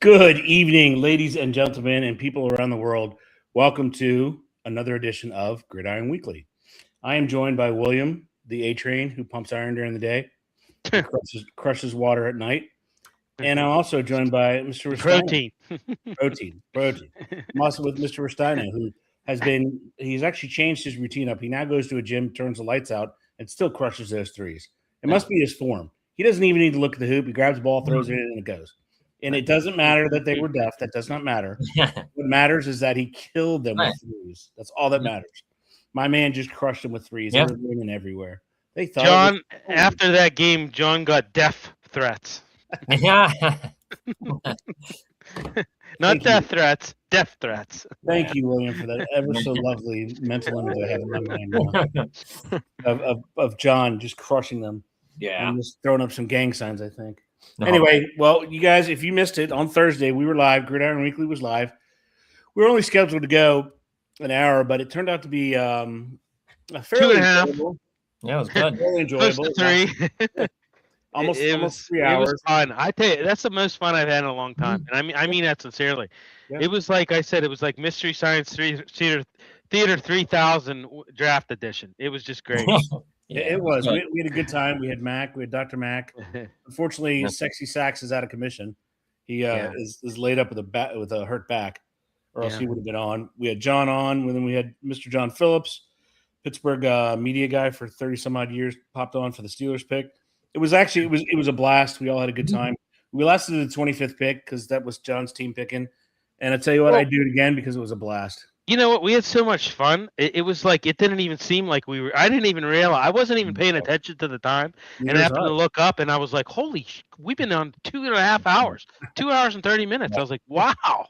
Good evening, ladies and gentlemen, and people around the world. Welcome to another edition of Gridiron Weekly. I am joined by William, the A Train, who pumps iron during the day, and crushes water at night. And I'm also joined by Mr. Rustino. Protein. I'm also with Mr. Rustino, who he's actually changed his routine up. He now goes to a gym, turns the lights out, and still crushes those threes. It must be his form. He doesn't even need to look at the hoop. He grabs the ball, throws it in, and it goes. And it doesn't matter that they were deaf. That does not matter. What matters is that he killed them with threes. That's all that matters. My man just crushed them with threes. They were winning everywhere. They thought John, after that game, John got death threats. Not death threats, death threats. Thank you, William, for that ever so lovely mental image I have in my mind now of John just crushing them. Yeah. And just throwing up some gang signs, I think. No. Anyway, well, you guys, if you missed it, on Thursday, we were live. Gridiron Weekly was live. We were only scheduled to go an hour, but it turned out to be a fairly 2.5. enjoyable. Yeah, it was good. Really enjoyable. Close to 3. almost 3 hours. It was fun. I tell you, that's the most fun I've had in a long time. And I mean that sincerely. Yeah. It was like I said, it was like Mystery Science Theater 3000 draft edition. It was just great. Yeah, it was. We had a good time. We had Mac. We had Dr. Mac. Unfortunately, Sexy Sax is out of commission. He is laid up with a hurt back, or else he would have been on. We had John on. And then we had Mr. John Phillips, Pittsburgh media guy for 30 some odd years, popped on for the Steelers pick. It was a blast. We all had a good time. We lasted to the 25th pick because that was John's team picking. And I tell you what, I'd do it again because it was a blast. You know what? We had so much fun. It was like it didn't even seem like we were. I didn't even realize. I wasn't even paying attention to the time. And I happened to look up, and I was like, "Holy! We've been on 2.5 hours, 2 hours and 30 minutes." I was like, "Wow!"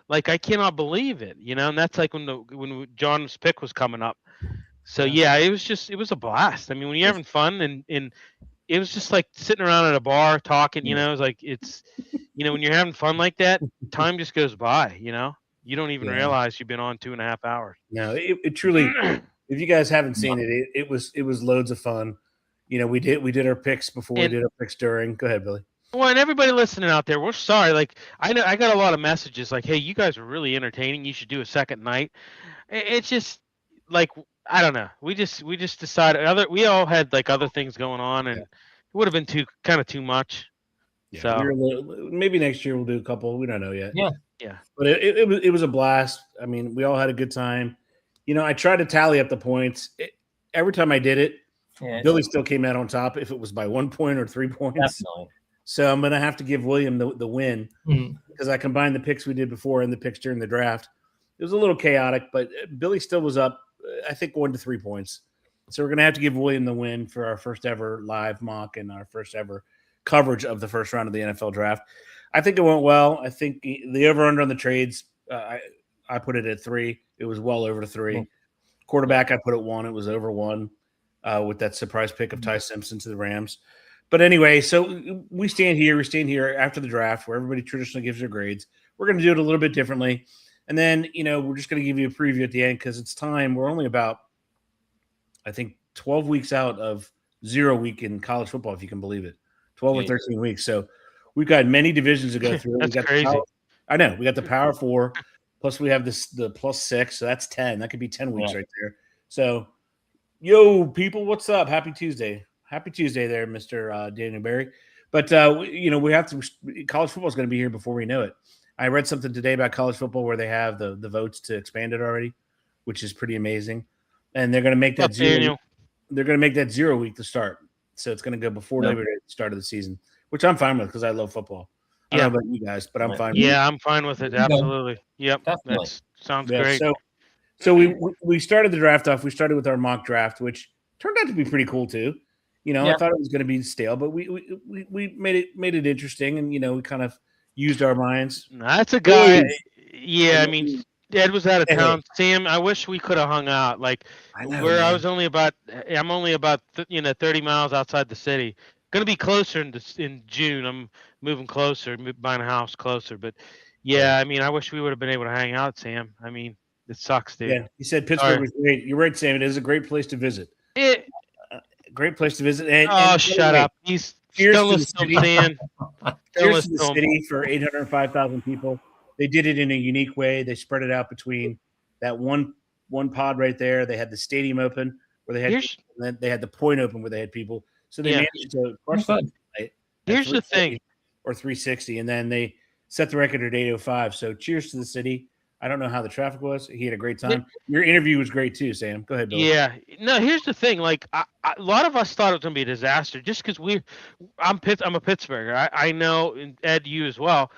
Like I cannot believe it. You know, and that's like when John's pick was coming up. So yeah, it was a blast. I mean, when you're having fun and it was just like sitting around at a bar talking. You know, it's like when you're having fun like that, time just goes by. You know. You don't even realize you've been on 2.5 hours. No, it truly. If you guys haven't seen it, it was loads of fun. You know, we did our picks before we did our picks during. Go ahead, Billy. Well, and everybody listening out there, we're sorry. Like I know I got a lot of messages like, "Hey, you guys are really entertaining. You should do a second night." It's just like I don't know. We just decided we all had like other things going on, and it would have been too much. Yeah, so maybe next year we'll do a couple. We don't know yet. Yeah. But it was a blast. I mean, we all had a good time. You know, I tried to tally up the points. Every time I did it, Billy still came out on top if it was by 1 point or 3 points. Definitely. So I'm going to have to give William the win because I combined the picks we did before and the picks during the draft. It was a little chaotic, but Billy still was up, I think, 1 to 3 points. So we're going to have to give William the win for our first ever live mock and our first ever coverage of the first round of the NFL draft. I think it went well. I think the over-under on the trades, I put it at 3. It was well over 3. Quarterback, I put at 1. It was over 1 with that surprise pick of Ty Simpson to the Rams. But anyway, so we stand here after the draft where everybody traditionally gives their grades. We're going to do it a little bit differently. And then, we're just going to give you a preview at the end because it's time. We're only about, I think, 12 weeks out of 0 week in college football, if you can believe it. 12 or 13 weeks. So we've got many divisions to go through. That's crazy. I know. We got the Power 4, plus we have the plus 6, so that's 10. That could be 10 weeks right there. So, yo, people, what's up? Happy Tuesday. Happy Tuesday there, Mr. Daniel Berry. But, we have to – college football is going to be here before we know it. I read something today about college football where they have the votes to expand it already, which is pretty amazing. And they're going to make that they're going to make that 0 week to start. So it's going to go before Labor Day, the start of the season, which I'm fine with because I love football. I don't know about you guys, but I'm fine with it. Yeah, I'm fine with it. Absolutely. Yep. That sounds great. So we started the draft off. We started with our mock draft, which turned out to be pretty cool too. I thought it was going to be stale, but we made it interesting, and we kind of used our minds. That's a guy. Yeah, I mean, Ed was out of town. Sam, I wish we could have hung out. Like I'm only about 30 miles outside the city. Going to be closer in June. I'm moving closer, buying a house closer. But yeah, I mean, I wish we would have been able to hang out, Sam. I mean, it sucks, dude. Yeah, he said Pittsburgh was great. You're right, Sam. It is a great place to visit. Great place to visit. And shut up. He's still listening, Sam. Cheers to the city for 805,000 people. They did it in a unique way. They spread it out between that one pod right there. They had the stadium open where they had people, and then they had the point open where they had people. So they managed to crush them. Here's the thing. Or 360, and then they set the record at 805. So cheers to the city. I don't know how the traffic was. He had a great time. Your interview was great too, Sam. Go ahead, Billy. Yeah. No, here's the thing. Like a lot of us thought it was going to be a disaster just because I'm a Pittsburgher. I know, and Ed, you as well.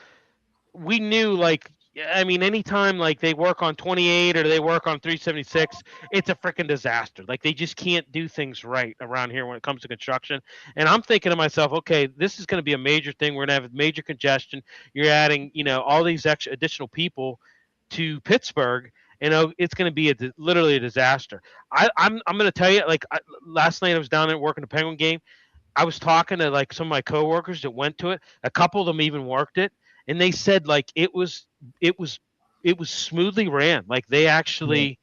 We knew, like, I mean, anytime like they work on 28 or they work on 376, it's a freaking disaster. Like they just can't do things right around here when it comes to construction. And I'm thinking to myself, okay, this is going to be a major thing. We're going to have major congestion. You're adding, all these extra additional people to Pittsburgh, it's going to be literally a disaster. I'm going to tell you, like last night I was down there working the Penguin game. I was talking to like some of my coworkers that went to it. A couple of them even worked it, and they said like it was smoothly ran. Like they actually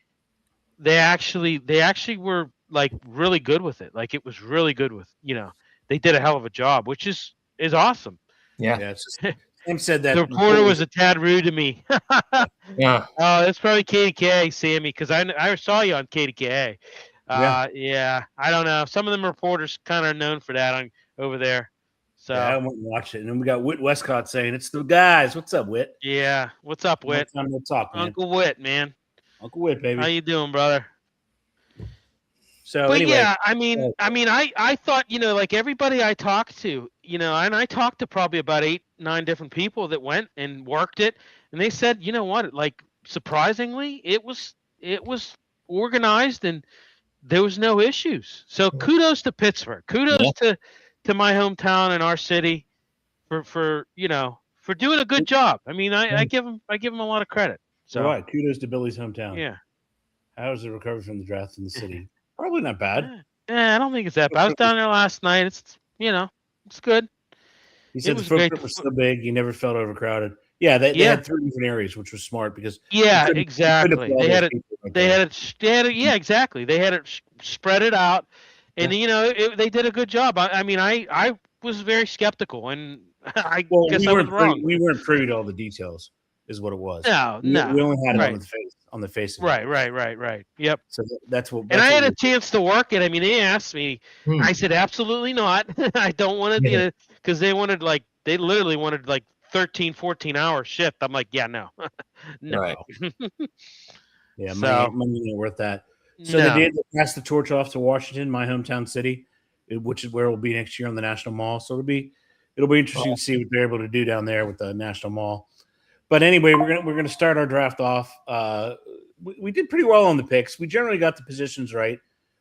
were like really good with it. Like it was really good with, they did a hell of a job, which is awesome. Yeah. Sam said that the reporter was a tad rude to me. Yeah. Oh, that's probably KDKA, Sammy, because I saw you on KDKA. Yeah. I don't know. Some of them reporters kind of known for that over there. So I went and watched it, and then we got Whit Westcott saying, "It's the guys." What's up, Whit? Yeah. What's up, Whit? Time to talk, man. Uncle Whit, man. Uncle Whit, baby. How you doing, brother? So, but anyway, yeah, I thought, like everybody I talked to, and I talked to probably about 8-9 different people that went and worked it, and they said, you know what, like surprisingly, it was organized and there was no issues. So kudos to Pittsburgh, kudos to my hometown and our city for doing a good job. I mean, I give them a lot of credit. So kudos to Billy's hometown. Yeah. How was the recovery from the draft in the city? Probably not bad. Yeah, I don't think it's that bad. I was down there last night. It's good. He said the footprint was so big, he never felt overcrowded. Yeah, they had 3 different areas, which was smart because exactly. They had it. Yeah, exactly. They had it spread it out, and they did a good job. I was very skeptical, and I guess I was wrong. We weren't privy to all the details, is what it was. No. We only had it on the face of it. Right. Yep. So that's what. And I had a chance to work it. I mean, they asked me. I said, absolutely not. I don't want to, because they literally wanted like 13, 14-hour shift. I'm like, yeah, no. Right. Yeah, money ain't worth that. So they did pass the torch off to Washington, my hometown city, which is where it will be next year on the National Mall. So it'll be interesting to see what they're able to do down there with the National Mall. But anyway, we're gonna start our draft off. We did pretty well on the picks. We generally got the positions right,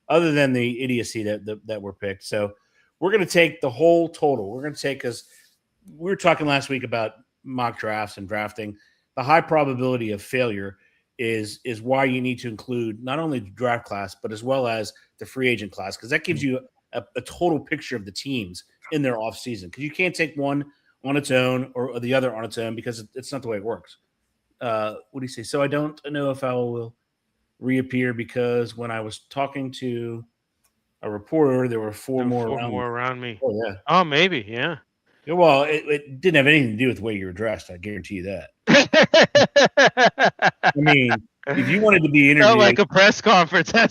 other than the idiocy that were picked. So we're gonna take the whole total. We're gonna take, because we were talking last week about mock drafts and drafting. The high probability of failure is why you need to include not only the draft class, but as well as the free agent class, because that gives you a total picture of the teams in their offseason. Because you can't take one on its own or the other on its own, because it's not the way it works. What do you say? So I don't know if I will reappear, because when I was talking to a reporter, there were four more around me. Oh, yeah. Oh, maybe, yeah. Well, it didn't have anything to do with the way you were dressed. I guarantee you that. I mean, if you wanted to be interviewed, like a press conference. I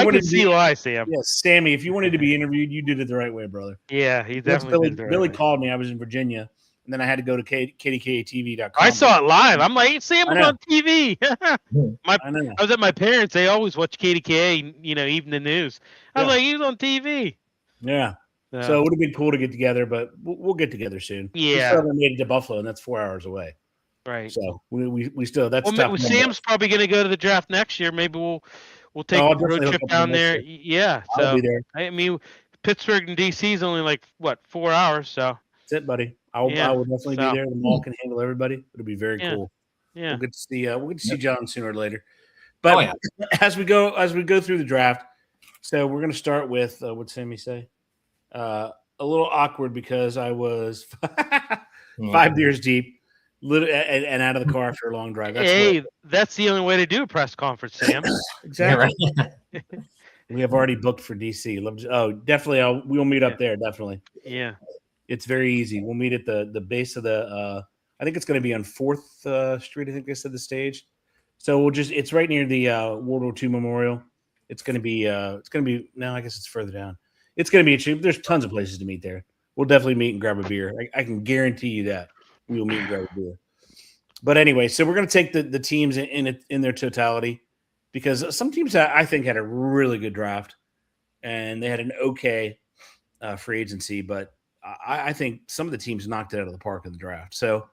can see why, Sam. Yes, Sammy. If you wanted to be interviewed, you did it the right way, brother. Yeah, he definitely did. Billy called me. I was in Virginia, and then I had to go to KDKATV.com. I saw it live. I'm like, hey, Sam was on TV. I was at my parents'. They always watch KDKA. Evening news. I was like, he was on TV. Yeah. So it would have been cool to get together, but we'll get together soon. Yeah. We still haven't made it to Buffalo, and that's 4 hours away. Right. So we still, that's tough. Sam's probably going to go to the draft next year. Maybe we'll take a road trip down there. Yeah. I'll be there. I mean, Pittsburgh and DC is only like 4 hours. So that's it, buddy. I will definitely be there. The mall can handle everybody. It'll be very cool. Yeah. We'll get to see John sooner or later. But as we go through the draft, so we're going to start with what'd Sammy say? A little awkward because I was 5 beers deep, and out of the car after a long drive. That's the only way to do a press conference, Sam. Exactly. Yeah, right. We have already booked for DC. Oh, definitely. We'll meet up there. Definitely. Yeah. It's very easy. We'll meet at the base of the. I think it's going to be on 4th Street. I think they said the stage. So it's right near the World War II Memorial. It's going to be. No, I guess it's further down. It's going to be. There's tons of places to meet there. We'll definitely meet and grab a beer. I can guarantee you that we'll meet and grab a beer. But anyway, so we're going to take the teams in their totality, because some teams I think had a really good draft, and they had an okay free agency, but I think some of the teams knocked it out of the park in the draft. So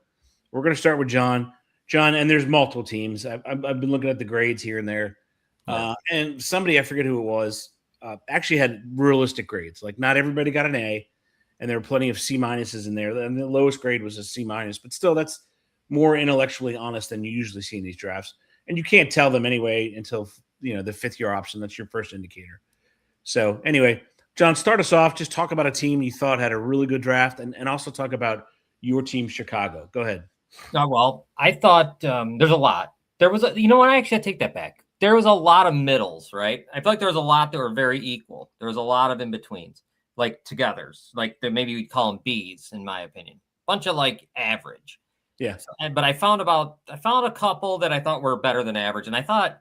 we're going to start with John, and there's multiple teams. I've been looking at the grades here and there, and somebody, I forget who it was, actually had realistic grades. Like, not everybody got an A, and there were plenty of C minuses in there, and the lowest grade was a C minus. But still, that's more intellectually honest than you usually see in these drafts, and you can't tell them anyway until the 5th year option. That's your first indicator. So anyway, John, start us off. Just talk about a team you thought had a really good draft, and also talk about your team, Chicago. Go ahead. Well, I thought there's a lot. There was I actually take that back. There was a lot of middles, right? I feel like there was a lot that were very equal. There was a lot of in-betweens, like togethers, like maybe we'd call them Bs, in my opinion. Bunch of like average. Yeah. But I found a couple that I thought were better than average. And I thought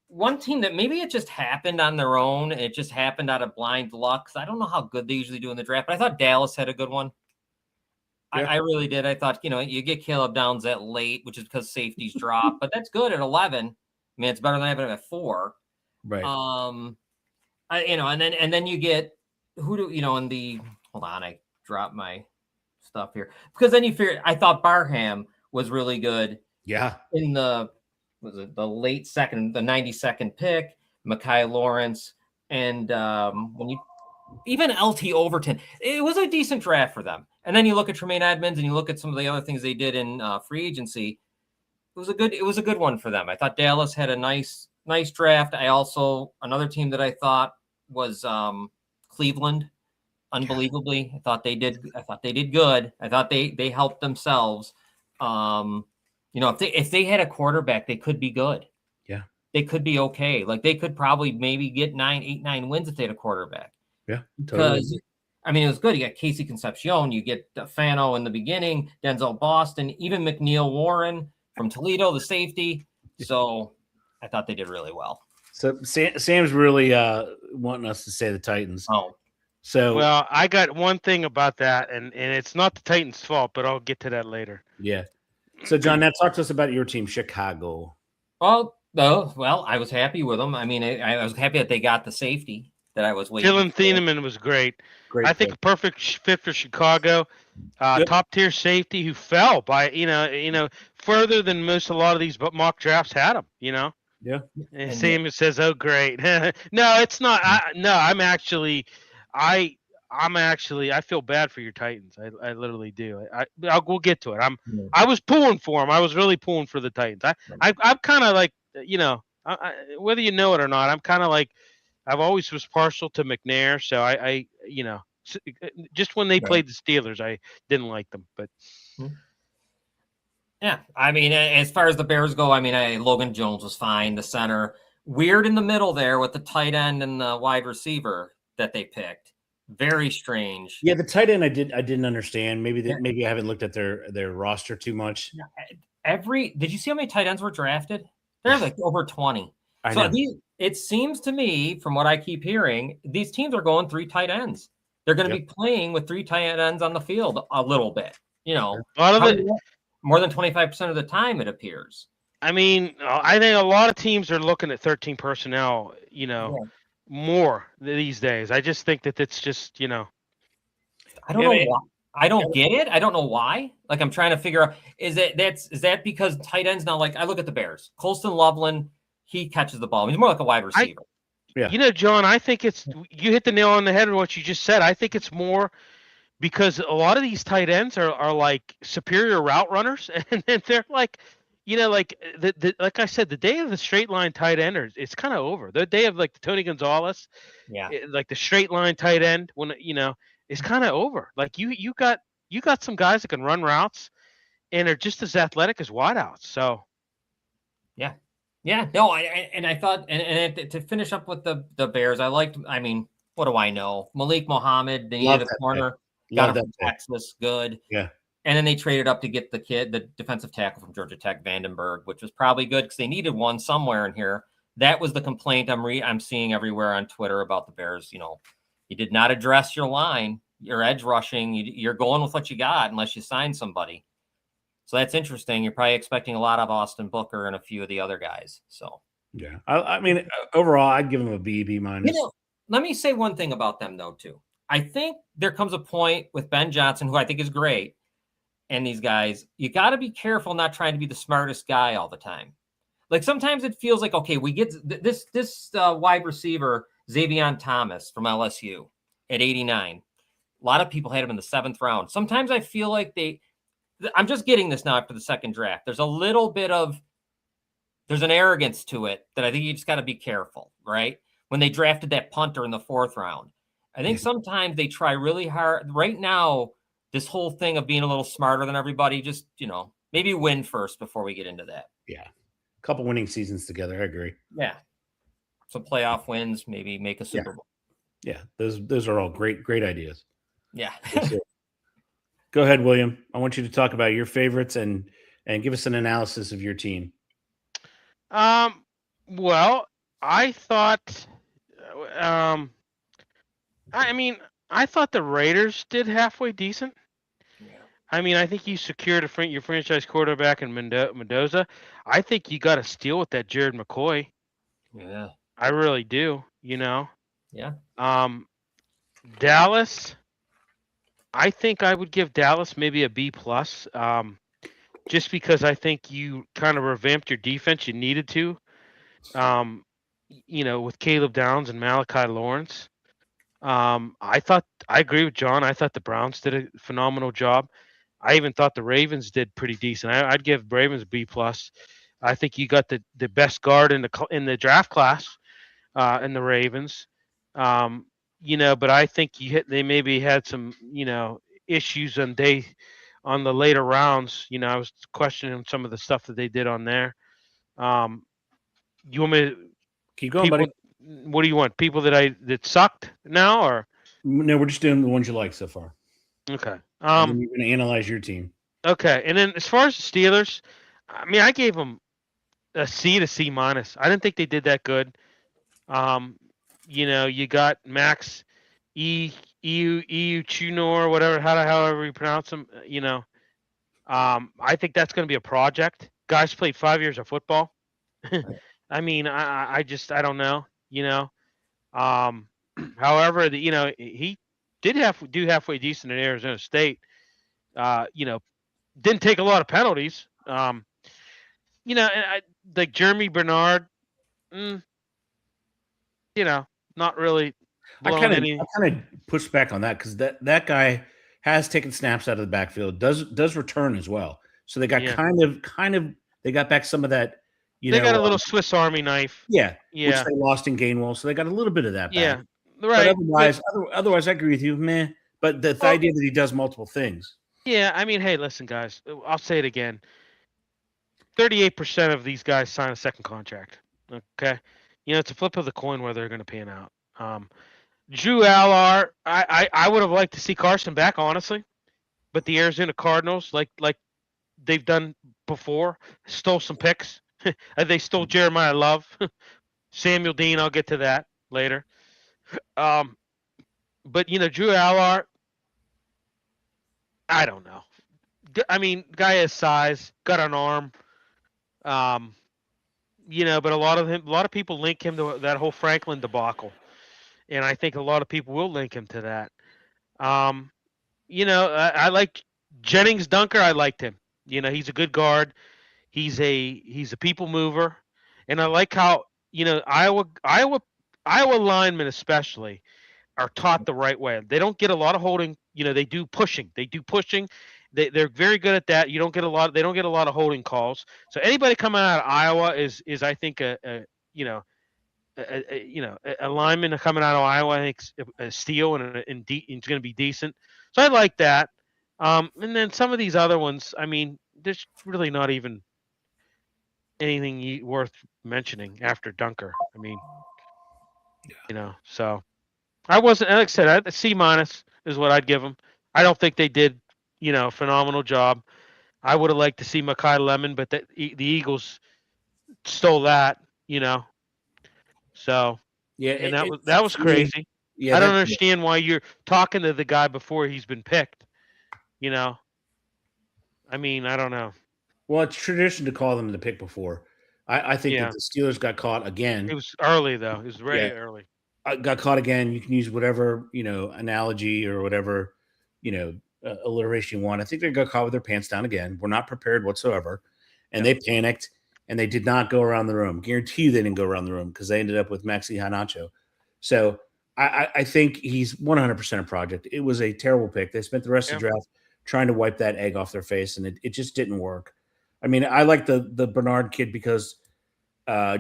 one team that maybe it just happened on their own. It just happened out of blind luck. I don't know how good they usually do in the draft, but I thought Dallas had a good one. Yeah. I really did. I thought, you get Caleb Downs at late, which is because safeties drop, but that's good at 11. I mean, it's better than having him at 4. Right. And then you get hold on, I dropped my stuff here, because then you figure, I thought Barham was really good. Yeah. In the late second, the 92nd pick, Mekhi Lawrence, and even LT Overton. It was a decent draft for them. And then you look at Tremaine Edmonds, and you look at some of the other things they did in free agency. It was a good one for them. I thought Dallas had a nice draft. Another team that I thought was Cleveland. Unbelievably, I thought they did good. I thought they helped themselves. If they had a quarterback, they could be good. Yeah, they could be okay. Like, they could probably maybe get 8, 9 wins if they had a quarterback. Yeah, totally. Because it was good. You got Casey Concepcion, you get Fano in the beginning, Denzel Boston, even McNeil Warren from Toledo, the safety. So I thought they did really well. So Sam's really wanting us to say the Titans. Oh. So, well, I got one thing about that, and it's not the Titans' fault, but I'll get to that later. Yeah. So, John, now talk to us about your team, Chicago. Well, I was happy with them. I mean, I was happy that they got the safety that I was waiting for. Dylan Thieneman was great. I think a perfect fit for Chicago. Top tier safety who fell by further than a lot of these mock drafts had him. Yeah. And Sam says, "Oh, great." No, it's not. I feel bad for your Titans. I literally do. We'll get to it. I was pulling for them. I was really pulling for the Titans. I'm kind of like, whether you know it or not, I'm kind of like, I've always was partial to McNair. So I just when they played the Steelers, I didn't like them, but. Yeah. I mean, as far as the Bears go, Logan Jones was fine. The center, weird in the middle there with the tight end and the wide receiver that they picked. Very strange. Yeah, the tight end I didn't understand. Maybe I haven't looked at their roster too much. Did you see how many tight ends were drafted? There's like over 20. It seems to me, from what I keep hearing, these teams are going 3 tight ends. They're going to be playing with 3 tight ends on the field a little bit. A lot of it, more than 25% of the time, it appears. I mean, I think a lot of teams are looking at 13 personnel. More these days. I just think that it's just, I don't know why. I don't get it. I don't know why. Like, I'm trying to figure out, is that because tight ends now, like, I look at the Bears, Colston Loveland, he catches the ball. He's more like a wide receiver. John, I think you hit the nail on the head with what you just said. I think it's more because a lot of these tight ends are like superior route runners, and they're like, like like I said, the day of the straight line tight end, it's kind of over. The day of like the Tony Gonzalez, like the straight line tight end, when it's kind of over. Like you got some guys that can run routes and are just as athletic as wideouts. So, no, I thought, and to finish up with the Bears, I liked. I mean, what do I know? Malik Muhammad, they needed a corner. Got him from Texas, good. Yeah. And then they traded up to get the defensive tackle from Georgia Tech, Vandenberg, which was probably good because they needed one somewhere in here. That was the complaint I'm seeing everywhere on Twitter about the Bears. You did not address your line, your edge rushing. You're going with what you got unless you sign somebody. So that's interesting. You're probably expecting a lot of Austin Booker and a few of the other guys. So yeah, I mean, overall, I'd give them a B minus. Let me say one thing about them though too. I think there comes a point with Ben Johnson, who I think is great, and these guys, you got to be careful not trying to be the smartest guy all the time. Like sometimes it feels like, okay, we get this wide receiver, Xavier Thomas from LSU at 89. A lot of people had him in the 7th round. Sometimes I feel like I'm just getting this now after the second draft. There's a little bit there's an arrogance to it that I think you just got to be careful, right? When they drafted that punter in the 4th round, I think sometimes they try really hard. Right now, this whole thing of being a little smarter than everybody, just, maybe win first before we get into that. Yeah. A couple winning seasons together. I agree. Yeah. Some playoff wins, maybe make a Super Bowl. Yeah. Those are all great ideas. Yeah. Go ahead, William. I want you to talk about your favorites and give us an analysis of your team. Well, I thought, I thought the Raiders did halfway decent. Yeah. I mean, I think you secured your franchise quarterback in Mendoza. I think you got a steal with that Jared McCoy. Yeah. I really do, Yeah. Dallas, I think I would give Dallas maybe a B+. Just because I think you kind of revamped your defense. You needed to, with Caleb Downs and Malachi Lawrence. I agree with John. I thought the Browns did a phenomenal job. I even thought the Ravens did pretty decent. I'd give Ravens a B+. I think you got the best guard in the draft class, in the Ravens. But I think they maybe had some, issues on the later rounds. I was questioning some of the stuff that they did on there. You want me to keep going, buddy? What do you want? People that sucked now, or no? We're just doing the ones you like so far. Okay. You're going to analyze your team. Okay, and then as far as the Steelers, I mean, I gave them a C to C-. I didn't think they did that good. You got Max Chunor, whatever, however you pronounce them. I think that's going to be a project. Guys played 5 years of football. I mean, I don't know. However, he did do halfway decent in Arizona State. Didn't take a lot of penalties. And like Jeremy Bernard, not really. I kind of push back on that because that guy has taken snaps out of the backfield, does return as well. So they got they got back some of that. They got a little Swiss Army knife. Yeah. Which they lost in Gainwell, so they got a little bit of that back. Yeah, right. But otherwise, I agree with you, meh. But the idea that he does multiple things. Yeah, I mean, hey, listen, guys. I'll say it again. 38% of these guys sign a second contract. Okay, it's a flip of the coin where they're going to pan out. Drew Allard, I would have liked to see Carson back, honestly, but the Arizona Cardinals, like they've done before, stole some picks. They stole Jeremiah Love, Samuel Dean. I'll get to that later. But Drew Allard, I don't know. I mean, guy has size, got an arm. But a lot of people link him to that whole Franklin debacle, and I think a lot of people will link him to that. I like Jennings Dunker. I liked him. He's a good guard. He's a people mover, and I like how Iowa linemen especially are taught the right way. They don't get a lot of holding. They do pushing. They're very good at that. They don't get a lot of holding calls. So anybody coming out of Iowa is I think a lineman coming out of Iowa. I think a steal and it's going to be decent. So I like that. And then some of these other ones, I mean, there's really not even anything worth mentioning after Dunker. I mean, so I wasn't, like I said, a C- is what I'd give him. I don't think they did, a phenomenal job. I would have liked to see Mekhi Lemon, but the Eagles stole that, So, yeah, and that was crazy. Yeah, I don't understand why you're talking to the guy before he's been picked. I mean, I don't know. Well, it's tradition to call them the pick before. I think that the Steelers got caught again. It was early though. It was very early. Got caught again. You can use whatever analogy or whatever alliteration you want. I think they got caught with their pants down again. We're not prepared whatsoever, and they panicked and they did not go around the room. Guarantee you they didn't go around the room because they ended up with Maxi Hanacho. So I think he's 100% a project. It was a terrible pick. They spent the rest of the draft trying to wipe that egg off their face, and it just didn't work. I mean, I like the Bernard kid because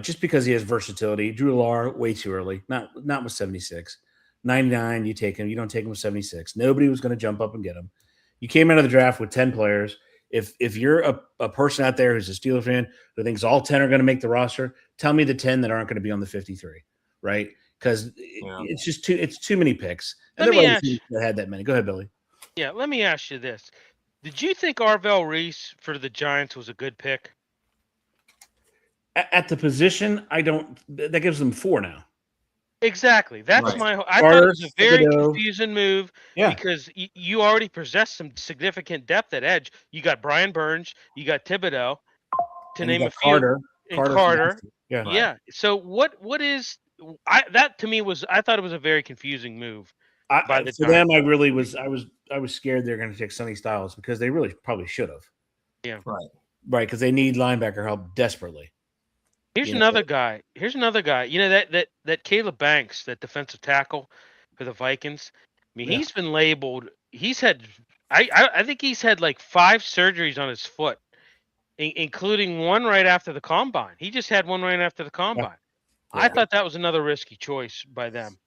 just because he has versatility. Drew Lar way too early, not with 76. 99, you take him. You don't take him with 76. Nobody was going to jump up and get him. You came out of the draft with 10 players. If you're a person out there who's a Steelers fan who thinks all 10 are going to make the roster, tell me the 10 that aren't going to be on the 53, right? Because it's just too many picks. And there that had that many. Go ahead, Billy. Yeah, let me ask you this. Did you think Arvell Reese for the Giants was a good pick? At the position, I don't. That gives them 4 now. Exactly. That's I thought it was a very confusing move because you already possess some significant depth at edge. You got Brian Burns, you got Thibodeau, to name a few. Carter. Yeah. So what is that to me was I thought it was a very confusing move. For them, I really was. I was scared they're going to take Sonny Styles because they really probably should have. Yeah. Right. Because they need linebacker help desperately. Here's another guy. That Caleb Banks, that defensive tackle for the Vikings. I mean, he's been labeled. He's had. I think he's had like 5 surgeries on his foot, including one right after the combine. He just had one right after the combine. Yeah. I thought that was another risky choice by them.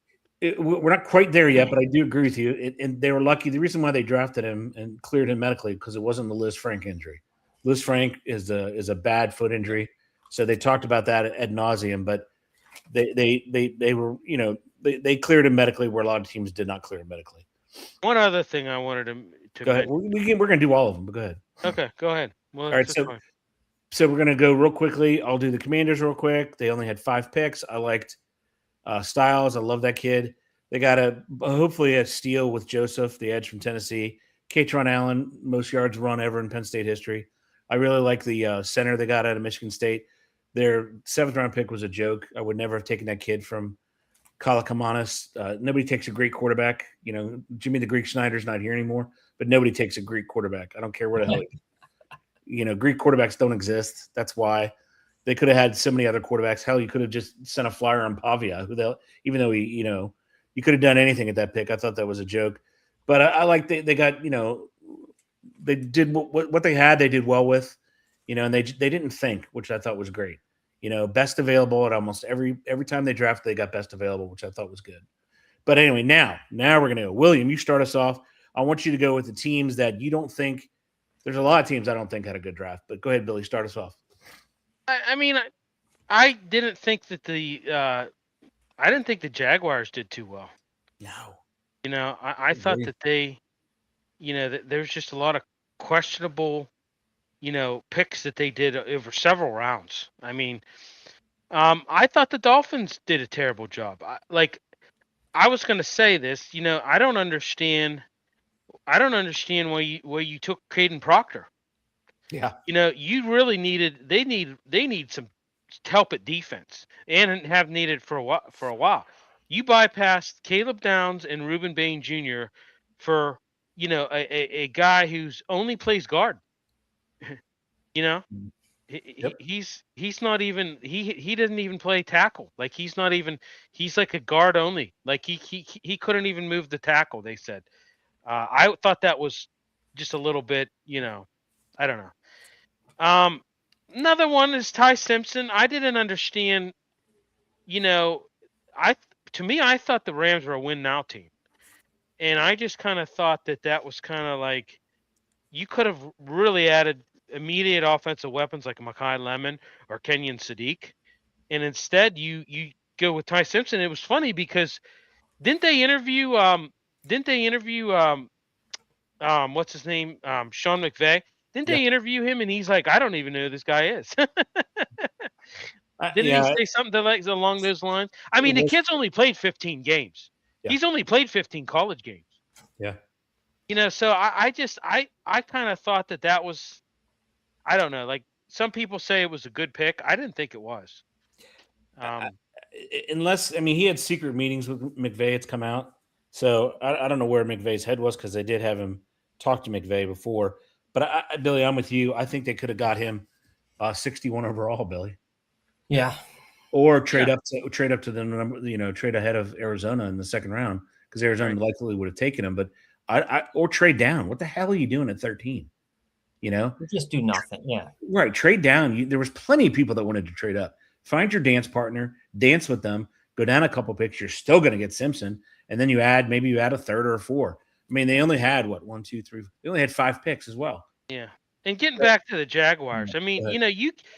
We're not quite there yet, but I do agree with you. And they were lucky. The reason why they drafted him and cleared him medically because it wasn't the Liz Frank injury. Liz Frank is a bad foot injury, so they talked about that ad nauseum. But they were they cleared him medically where a lot of teams did not clear him medically. One other thing I wanted to go ahead. We're going to do all of them, but go ahead. Okay, go ahead. Well, all right, so we're going to go real quickly. I'll do the Commanders real quick. They only had 5 picks. I liked Styles. I love that kid. They got hopefully a steal with Joseph, the edge from Tennessee. Katron Allen, most yards run ever in Penn State history. I really like the center they got out of Michigan State. Their 7th-round pick was a joke. I would never have taken that kid from Kalakamanis. Nobody takes a great quarterback. Jimmy the Greek Schneider's not here anymore, but nobody takes a Greek quarterback. I don't care where the hell. Greek quarterbacks don't exist. That's why. They could have had so many other quarterbacks. Hell, you could have just sent a flyer on Pavia, even though you could have done anything at that pick. I thought that was a joke. But I like they got, they did what they had, they did well with, and they didn't think, which I thought was great. Best available at almost every time they drafted, they got best available, which I thought was good. But anyway, now we're going to go. William, you start us off. I want you to go with the teams that you don't think – there's a lot of teams I don't think had a good draft. But go ahead, Billy, start us off. I mean, I didn't think that I didn't think the Jaguars did too well. No. I thought that they, that there's just a lot of questionable, picks that they did over several rounds. I mean, I thought the Dolphins did a terrible job. I was going to say this, I don't understand why you took Caden Proctor. Yeah. You really they need some help at defense and have needed for a while. You bypassed Caleb Downs and Reuben Bain Jr. for, a guy who's only plays guard. Yep. He's not even he doesn't even play tackle. Like he's like a guard only. Like he couldn't even move the tackle, they said. I thought that was just a little bit, I don't know. Another one is Ty Simpson. I didn't understand, I thought the Rams were a win now team. And I just kind of thought that was kind of like you could have really added immediate offensive weapons like Mekhi Lemon or Kenyon Sadiq. And instead you go with Ty Simpson. It was funny because didn't they interview what's his name? Sean McVay. Didn't they interview him? And he's like, I don't even know who this guy is. Didn't he say something along those lines? I mean, the kid's only played 15 games. Yeah. He's only played 15 college games. Yeah. So I kind of thought that was, I don't know, like some people say it was a good pick. I didn't think it was. Unless, I mean, he had secret meetings with McVay. It's come out. So I don't know where McVay's head was because they did have him talk to McVay before. But Billy, I'm with you. I think they could have got him 61 overall, Billy. Yeah. Or trade up to the number, trade ahead of Arizona in the second round because Arizona likely would have taken him. But or trade down. What the hell are you doing at 13? You just do nothing. Yeah. Right. Trade down. There was plenty of people that wanted to trade up. Find your dance partner, dance with them, go down a couple picks. You're still going to get Simpson. And then maybe you add a third or a four. I mean, they only had 1, 2, 3. They only had 5 picks as well. Yeah. And getting back to the Jaguars, I mean,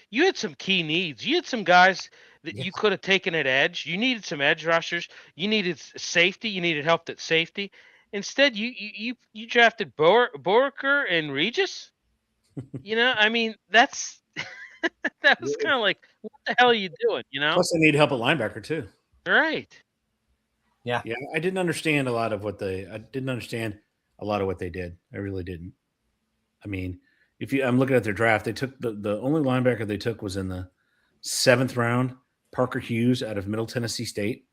you had some key needs. You had some guys that you could have taken at edge. You needed some edge rushers. You needed safety. You needed help at safety. Instead, you drafted Boerker and Regis. I mean, that was kind of like, what the hell are you doing? Plus, they need help at linebacker too. Right. Yeah. Yeah. I didn't understand a lot of what they did. I really didn't. I mean, I'm looking at their draft, they took the only linebacker they took was in the 7th round, Parker Hughes out of Middle Tennessee State.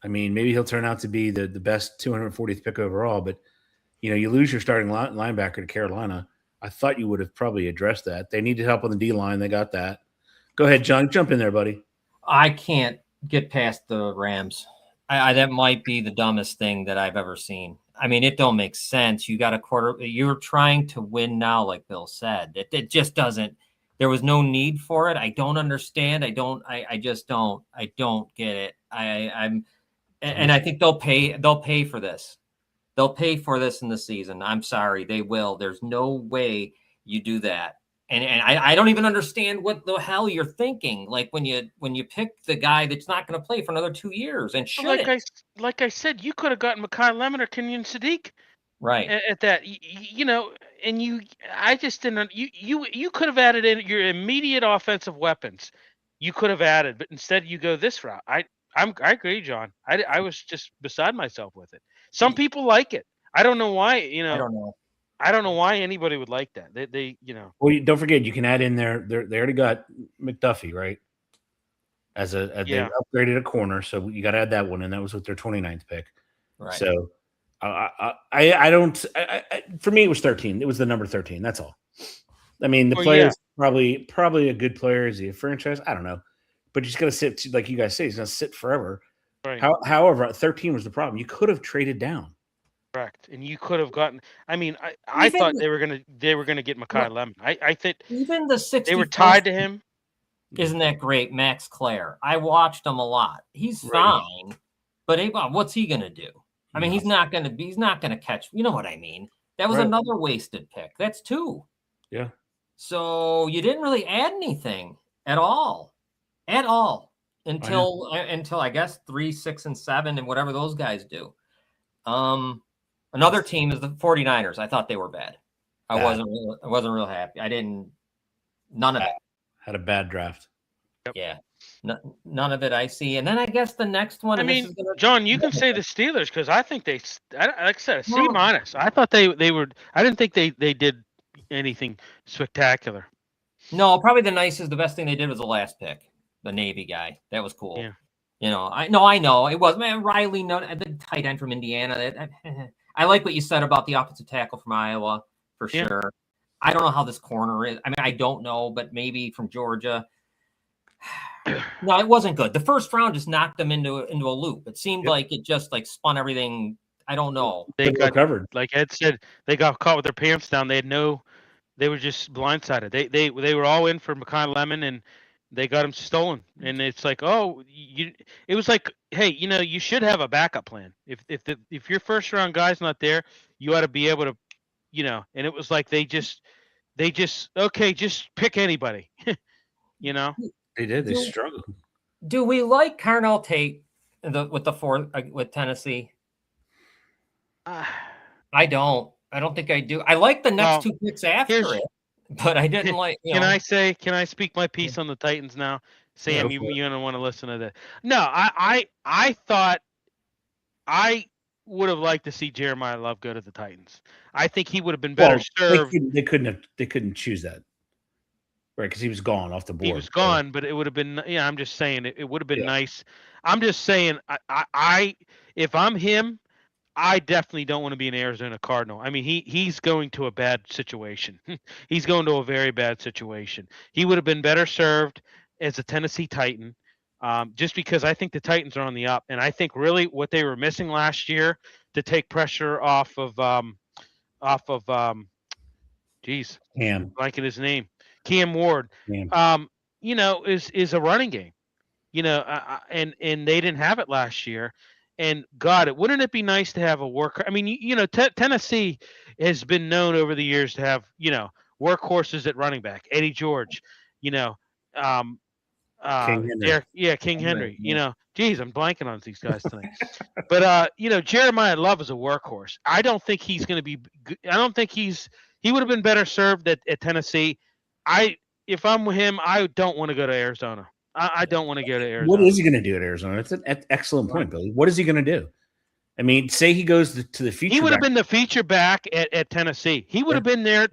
I mean, maybe he'll turn out to be the best 240th pick overall, but you lose your starting linebacker to Carolina. I thought you would have probably addressed that. They needed help on the D line. They got that. Go ahead, John. Jump in there, buddy. I can't get past the Rams. That might be the dumbest thing that I've ever seen. I mean, it don't make sense. You got a quarter. You're trying to win now, like Bill said. It just doesn't. There was no need for it. I don't understand. I just don't. I don't get it. And I think they'll pay. They'll pay for this. They'll pay for this in the season. I'm sorry, they will. There's no way you do that. And I don't even understand what the hell you're thinking. Like when you pick the guy that's not going to play for another 2 years and like I said, you could have gotten Mekhi Lemon or Kenyon Sadiq, right? At that, and I just didn't. You could have added in your immediate offensive weapons. You could have added, but instead you go this route. I agree, John. I was just beside myself with it. Some people like it. I don't know why. I don't know. I don't know why anybody would like that. They. Well, don't forget, you can add in there. They already got McDuffie, right? They upgraded a corner, so you got to add that one, and that was with their 29th pick. Right. So, I don't. For me, it was 13. It was the number 13. That's all. I mean, the player is probably a good player. Is he a franchise? I don't know, but he's going to sit, like you guys say, he's going to sit forever. Right. However, 13 was the problem. You could have traded down. Correct, and you could have gotten. I mean, I thought they were gonna get Mekhi Lemon. I think even the 60 they were tied to him. Isn't that great, Max Clare? I watched him a lot. He's fine, but what's he gonna do? I mean, he's not gonna catch. You know what I mean? That was another wasted pick. That's 2. Yeah. So you didn't really add anything at all until I guess 3, 6, and 7, and whatever those guys do. Another team is the 49ers. I thought they were bad. I wasn't real happy. None of it. Had a bad draft. Yep. Yeah. None of it I see. And then I guess the next one. I mean, John, you can say the Steelers because I think like I said, a C-. I thought they were. I didn't think they did anything spectacular. No, probably the best thing they did was the last pick, the Navy guy. That was cool. Yeah. I know it was, man. Riley, the tight end from Indiana. I like what you said about the offensive tackle from Iowa for sure. I don't know how this corner is. I mean, I don't know, but maybe from Georgia. No, it wasn't good. The first round just knocked them into a loop. It seemed like it just spun everything. I don't know. They got covered. Like Ed said, they got caught with their pants down. They were just blindsided. They were all in for Mekhi Lemon and they got him stolen. And it's like, it was like, hey, you should have a backup plan. If your first round guy's not there, you ought to be able to, and it was like they just just pick anybody. They did. They struggled. Do we like Carnell Tate with the 4th with Tennessee? I don't. I don't think I do. I like the next 2 picks after it, but I didn't like. Can I speak my piece on the Titans now? Sam, you don't want to listen to that. No, I thought I would have liked to see Jeremiah Love go to the Titans. I think he would have been better served. They couldn't choose that. Right, because he was gone off the board. He was gone, but it would have been. Yeah, I'm just saying it would have been nice. I'm just saying, I if I'm him, I definitely don't want to be an Arizona Cardinal. I mean, he's going to a bad situation. He's going to a very bad situation. He would have been better served as a Tennessee Titan, just because I think the Titans are on the up, and I think really what they were missing last year to take pressure off of geez, Cam, blanking his name. Cam Ward, is a running game, and they didn't have it last year. And God, wouldn't it be nice to have a worker? I mean, Tennessee has been known over the years to have, workhorses at running back. Eddie George, King Henry. King Henry. Geez, I'm blanking on these guys tonight. But Jeremiah Love is a workhorse. I don't think he's going to be. I don't think he would have been better served at Tennessee. If I'm him, I don't want to go to Arizona. I don't want to go to Arizona. What is he going to do at Arizona? That's an excellent point, Billy. What is he going to do? I mean, say he goes to the feature. He would have been the feature back at Tennessee. He would have been there.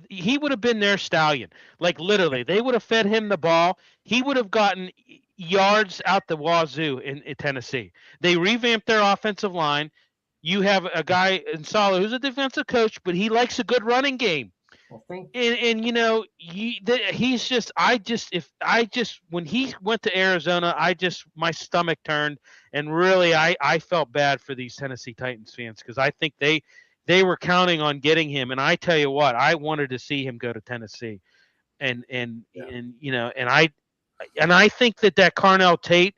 He would have been their stallion. Like literally, they would have fed him the ball. He would have gotten yards out the wazoo in Tennessee. They revamped their offensive line. You have a guy in Sala who's a defensive coach, but he likes a good running game. He's just when he went to Arizona, my stomach turned, and really I felt bad for these Tennessee Titans fans because I think they were counting on getting him, and I tell you what, I wanted to see him go to Tennessee, and I think that Carnell Tate,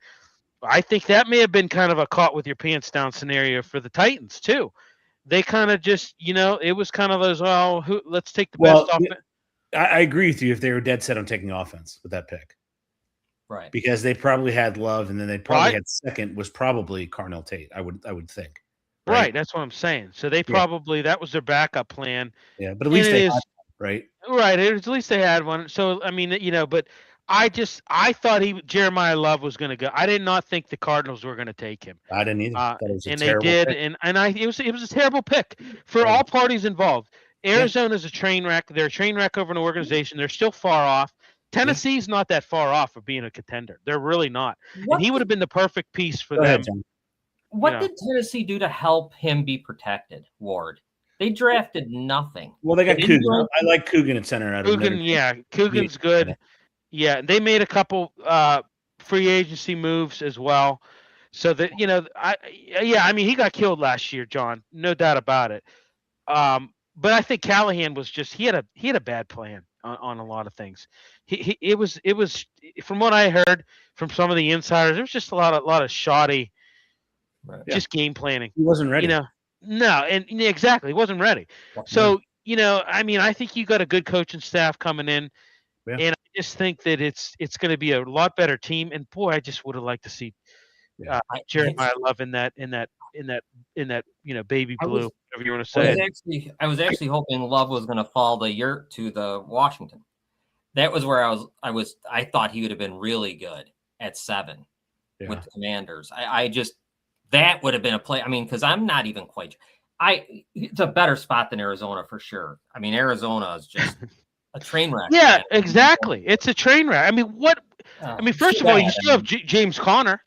I think that may have been kind of a caught with your pants down scenario for the Titans too. They kind of just, it was kind of as let's take the best offense. I agree with you if they were dead set on taking offense with that pick. Right. Because they probably had Love, and then they probably had second was probably Carnell Tate, I would think. Right. That's what I'm saying. So they probably, that was their backup plan. Yeah, but at least they had one, right? Right. At least they had one. So, I mean, but I thought Jeremiah Love was going to go. I did not think the Cardinals were going to take him. I didn't either. And they did, pick. It was a terrible pick for all parties involved. Arizona's a train wreck. They're a train wreck over an organization. They're still far off. Tennessee's not that far off of being a contender. They're really not. And he would have been the perfect piece for them. What did Tennessee do to help him be protected, Ward? They drafted nothing. Well, they got Coogan. I like Coogan at center. Coogan's good. Yeah, they made a couple free agency moves as well. So that I mean, he got killed last year, John. No doubt about it. But I think Callahan was just he had a bad plan on a lot of things. It was from what I heard from some of the insiders, there was just a lot of shoddy, just game planning. He wasn't ready. No, and exactly, he wasn't ready. So I mean, I think you got a good coaching staff coming in. Yeah. And I just think that it's going to be a lot better team. And boy, I just would have liked to see Jeremiah Love in that baby blue, whatever you want to say. I was actually hoping Love was going to fall to the Washington. That was where I thought he would have been really good at 7 with the Commanders. That would have been a play. I mean, because I'm not even quite. It's a better spot than Arizona for sure. I mean, Arizona is just. A train wreck. Yeah, exactly. It's a train wreck. I mean, first of all, you still have James Conner.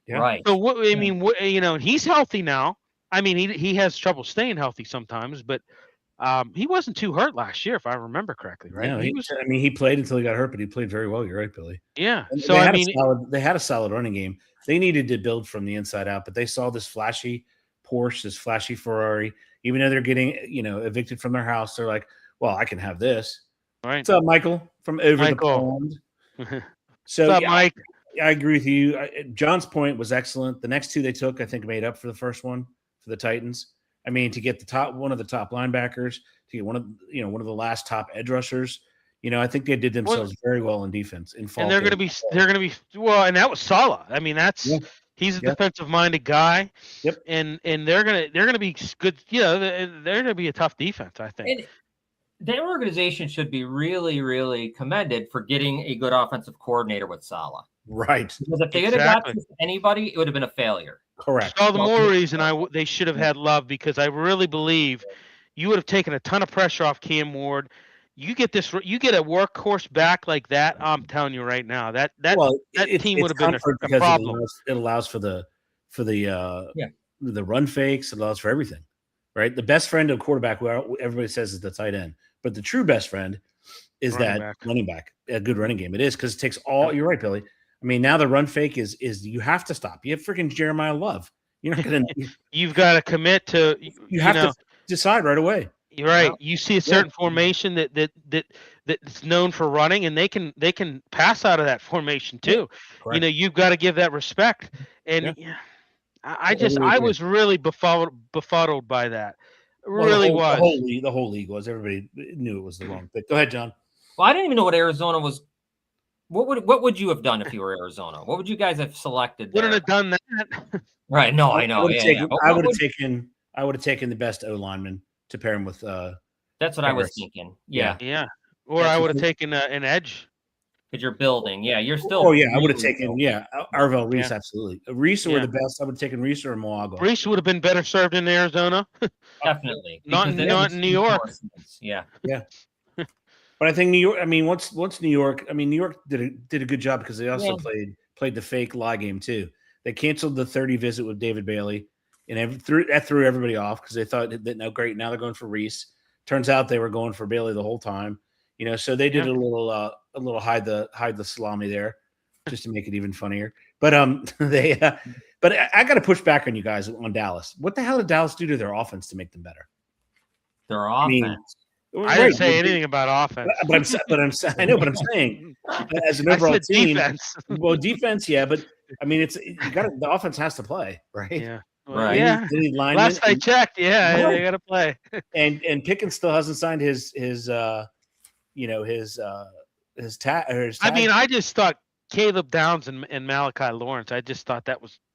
Yeah. Right. So he's healthy now. I mean, he has trouble staying healthy sometimes, but he wasn't too hurt last year, if I remember correctly, right? No, he played until he got hurt, but he played very well. You're right, Billy. Yeah. And so they had a solid running game. They needed to build from the inside out, but they saw this flashy Porsche, this flashy Ferrari. Even though they're getting evicted from their house, they're like, well, I can have this. All right. What's up, Michael? From over the pond. So, what's up, Mike? I agree with you. John's point was excellent. The next two they took, I think, made up for the first one for the Titans. I mean, to get one of the top linebackers, to get one of the last top edge rushers. I think they did themselves very well in defense. And they're going to be well. And that was Saleh. I mean, He's a defensive-minded guy. Yep. And they're gonna be good. You know, they're gonna be a tough defense, I think. And their organization should be really, really commended for getting a good offensive coordinator with Saleh. Right. Because if they had got to anybody, it would have been a failure. Correct. All the more reason they should have had Love, because I really believe you would have taken a ton of pressure off Cam Ward. You get a workhorse back like that. I'm telling you right now, that team would have been a problem. It allows for the run fakes. It allows for everything, right? The best friend of quarterback, who everybody says is the tight end, but the true best friend is running back. A good running game. It is, because it takes all. You're right, Billy. I mean, now the run fake is you have to stop. You have freaking Jeremiah Love. You're not going to. You've got to commit to. You have to decide right away. You're right. You see a certain formation that's known for running, and they can pass out of that formation too. Correct. You know, you've got to give that respect. And I was really befuddled by that. Really was. The whole league was. Everybody knew it was the wrong pick. Go ahead, John. Well, I didn't even know what Arizona was. What would you have done if you were Arizona? What would you guys have selected? Wouldn't have done that. Right. No, I know. I would have taken the best O lineman to pair him with. That's what Harris. I was thinking. Yeah. Yeah. Or I would have taken an edge. Because you're building. Yeah. You're still. Oh, yeah. I would have taken, Arvell Reese, absolutely. Reese were the best. I would have taken Reese or Moago. Reese would have been better served in Arizona. Definitely. Not in New York. Yeah. Yeah. But I think New York, I mean, once New York, New York did a good job, because they also played the fake lie game too. They canceled the 30 visit with David Bailey, and that threw everybody off, because they thought that, no, great, now they're going for Reese. Turns out they were going for Bailey the whole time. You know, so they did a little hide the salami there, just to make it even funnier. But but I got to push back on you guys on Dallas. What the hell did Dallas do to their offense to make them better? Their offense. I didn't say anything about offense. But I'm saying as an overall team, defense. Well, defense, yeah, but I mean, the offense has to play, right? Yeah. Right. Yeah. Last I checked, they got to play. And Pickens still hasn't signed his tag. I mean, I just thought Caleb Downs and Malachi Lawrence. I just thought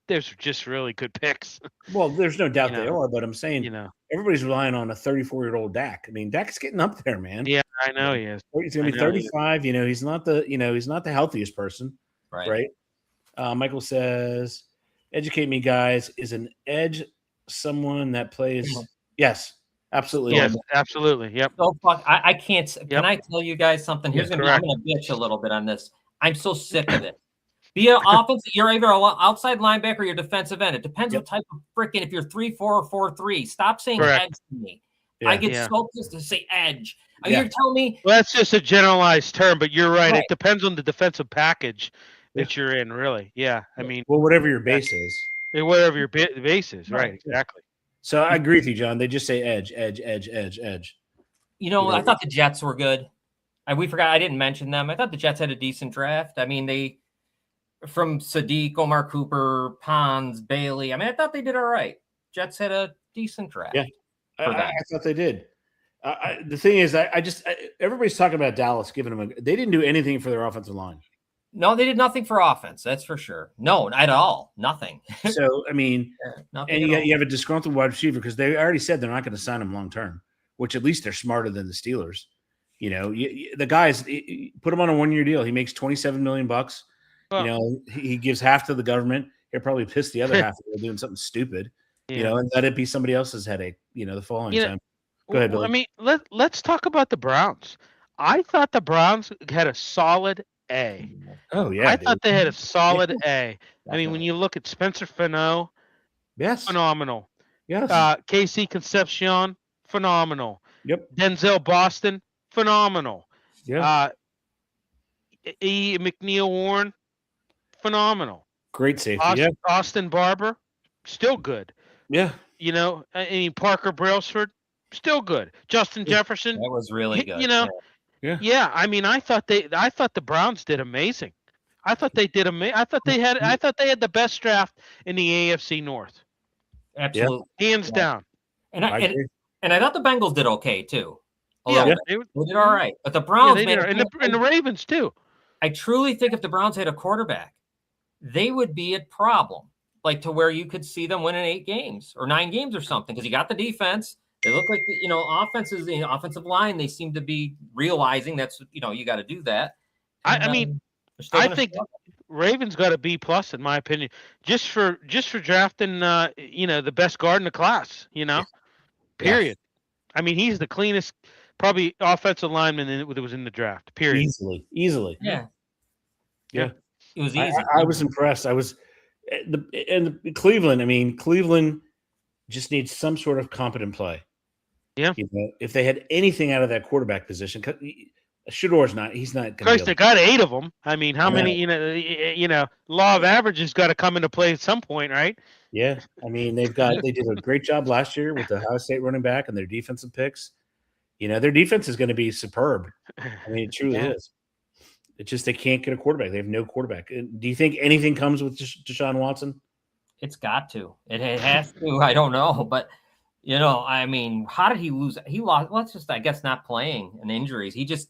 there's just really good picks. Well, there's no doubt they are, but I'm saying, everybody's relying on a 34-year-old Dak. I mean, Dak's getting up there, man. Yeah, I know he is. He's going to be 35. He's not the healthiest person, right? Michael says, "Educate me, guys. Is an edge someone that plays?" Yes, absolutely. Yes, absolutely. Yep. So I can't. Can I tell you guys something? I'm going to bitch a little bit on this. I'm so sick of it. Be an offense, you're either an outside linebacker or your defensive end. It depends what type of if you're 3-4 or 4-3. Stop saying edge to me. Yeah. I get so pissed to say edge. You're telling me. Well, that's just a generalized term, but you're right. It depends on the defensive package that you're in, really. Yeah. I mean, whatever your base is. Whatever your base is, right? Exactly. So I agree with you, John. They just say edge, edge, edge, edge, edge. I thought the Jets were good. We forgot. I didn't mention them. I thought the Jets had a decent draft. I mean, from Sadiq, Omar Cooper, Pons, Bailey. I mean, I thought they did all right. Jets had a decent draft. Yeah, I thought they did. The thing is, everybody's talking about Dallas giving them they didn't do anything for their offensive line. No, they did nothing for offense. That's for sure. No, at all. Nothing. So, I mean, and you have a disgruntled wide receiver, because they already said they're not going to sign him long term, which at least they're smarter than the Steelers. The guys, put him on a 1-year deal. He makes $27 million. He gives half to the government. He'll probably piss the other half if doing something stupid, and let it be somebody else's headache, the following time. Go ahead, Billy. I mean, let's talk about the Browns. I thought the Browns had a solid A. Oh, yeah. I thought they had a solid A. I mean, when you look at Spencer Fano, phenomenal. Yes. KC Concepcion, phenomenal. Yep. Denzel Boston, phenomenal. Yeah. E. McNeil Warren, phenomenal. Great safety. Austin Barber, still good. Yeah. I mean, Parker Brailsford, still good. Justin Jefferson, that was really good. Yeah. I mean, I thought the Browns did amazing. I thought they did amazing. I thought they had the best draft in the AFC North. Absolutely, hands down. And I thought the Bengals did okay too. They did all right, but the Browns and the Ravens too. I truly think if the Browns had a quarterback, they would be a problem. like to where you could see them winning 8 games or 9 games or something because you got the defense. They look like offenses, offensive line. They seem to be realizing that's you got to do that. And, I mean, I think Ravens got a B+ in my opinion, just for drafting the best guard in the class. Period. Yes. I mean, he's the cleanest, probably offensive lineman that was in the draft. Period. Easily. Yeah. It was easy. I was impressed. I was, and Cleveland. I mean, Cleveland just needs some sort of competent play. Yeah. If they had anything out of that quarterback position, Shador's not. He's not. Christ, they got 8 of them. I mean, how many? Law of averages got to come into play at some point, right? Yeah, I mean, they did a great job last year with the Ohio State running back and their defensive picks. Their defense is going to be superb. I mean, it truly is. It's just they can't get a quarterback. They have no quarterback. Do you think anything comes with Deshaun Watson? It's got to. It has to. I don't know, but I mean, how did he lose? He lost. Well, it's just, I guess, not playing and injuries. He's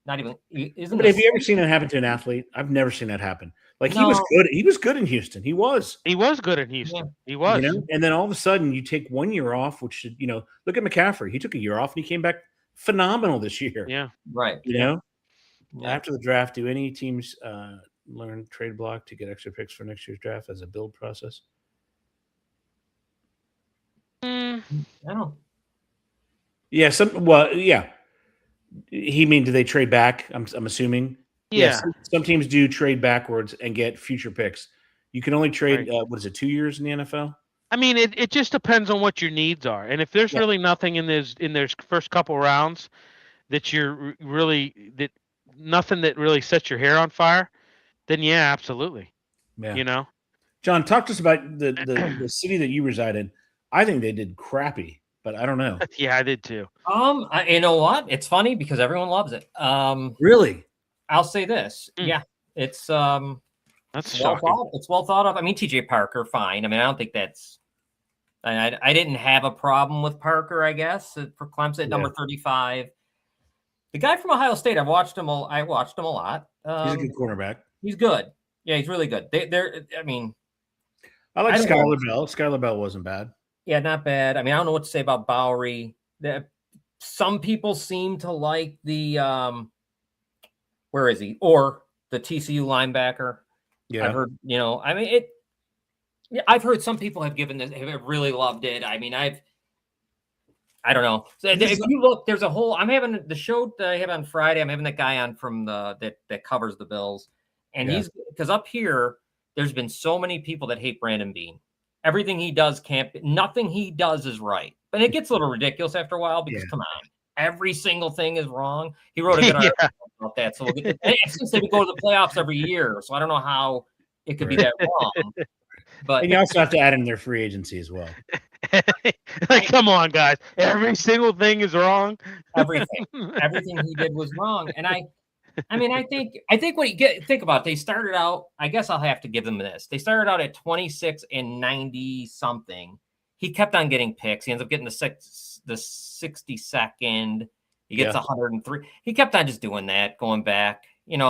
not even. But have you ever seen that happen to an athlete? I've never seen that happen. Like, no. He was good. He was good in Houston. He was good in Houston. Yeah. He was. And then all of a sudden you take 1 year off, which, look at McCaffrey. He took a year off and he came back phenomenal this year. Yeah. Right. After the draft, do any teams learn trade block to get extra picks for next year's draft as a build process? I don't. Yeah. Yeah. Do they trade back? I'm assuming. Yeah. Some teams do trade backwards and get future picks. You can only trade, 2 years in the NFL? I mean, it just depends on what your needs are. And if there's really nothing in their first couple rounds that you're really nothing that really sets your hair on fire, then yeah, absolutely. Yeah. John, talk to us about the city that you reside in. I think they did crappy, but I don't know. Yeah, I did too. You know what? It's funny because everyone loves it. Really? I'll say this. Yeah, it's that's shocking. It's well thought of. I mean, TJ Parker, fine. I mean, I don't think that's. I didn't have a problem with Parker, I guess, for Clemson, number 35. The guy from Ohio State, I watched him a lot. He's a good cornerback. He's good. Yeah, he's really good. I mean, I like Skylar Bell. Skylar Bell wasn't bad. Yeah, not bad. I mean, I don't know what to say about Bowery. Some people seem to like the where is he? Or the TCU linebacker. Yeah. I've heard, I mean, I've heard some people have really loved it. I mean, I don't know. So if you look, there's a whole, I'm having the show that I have on Friday. I'm having that guy on from that covers the Bills. And because up here, there's been so many people that hate Brandon Beane. Everything he does nothing he does is right. But it gets a little ridiculous after a while because come on, every single thing is wrong. He wrote a good article about that. So since they go to the playoffs every year, so I don't know how it could be that wrong. But you also have to add in their free agency as well. Like, come on, guys! Every single thing is wrong. Everything he did was wrong, and I think what you think about, they started out. I guess I'll have to give them this. They started out at 26 and 90 something. He kept on getting picks. He ends up getting the 62nd. He gets 103. He kept on just doing that, going back, and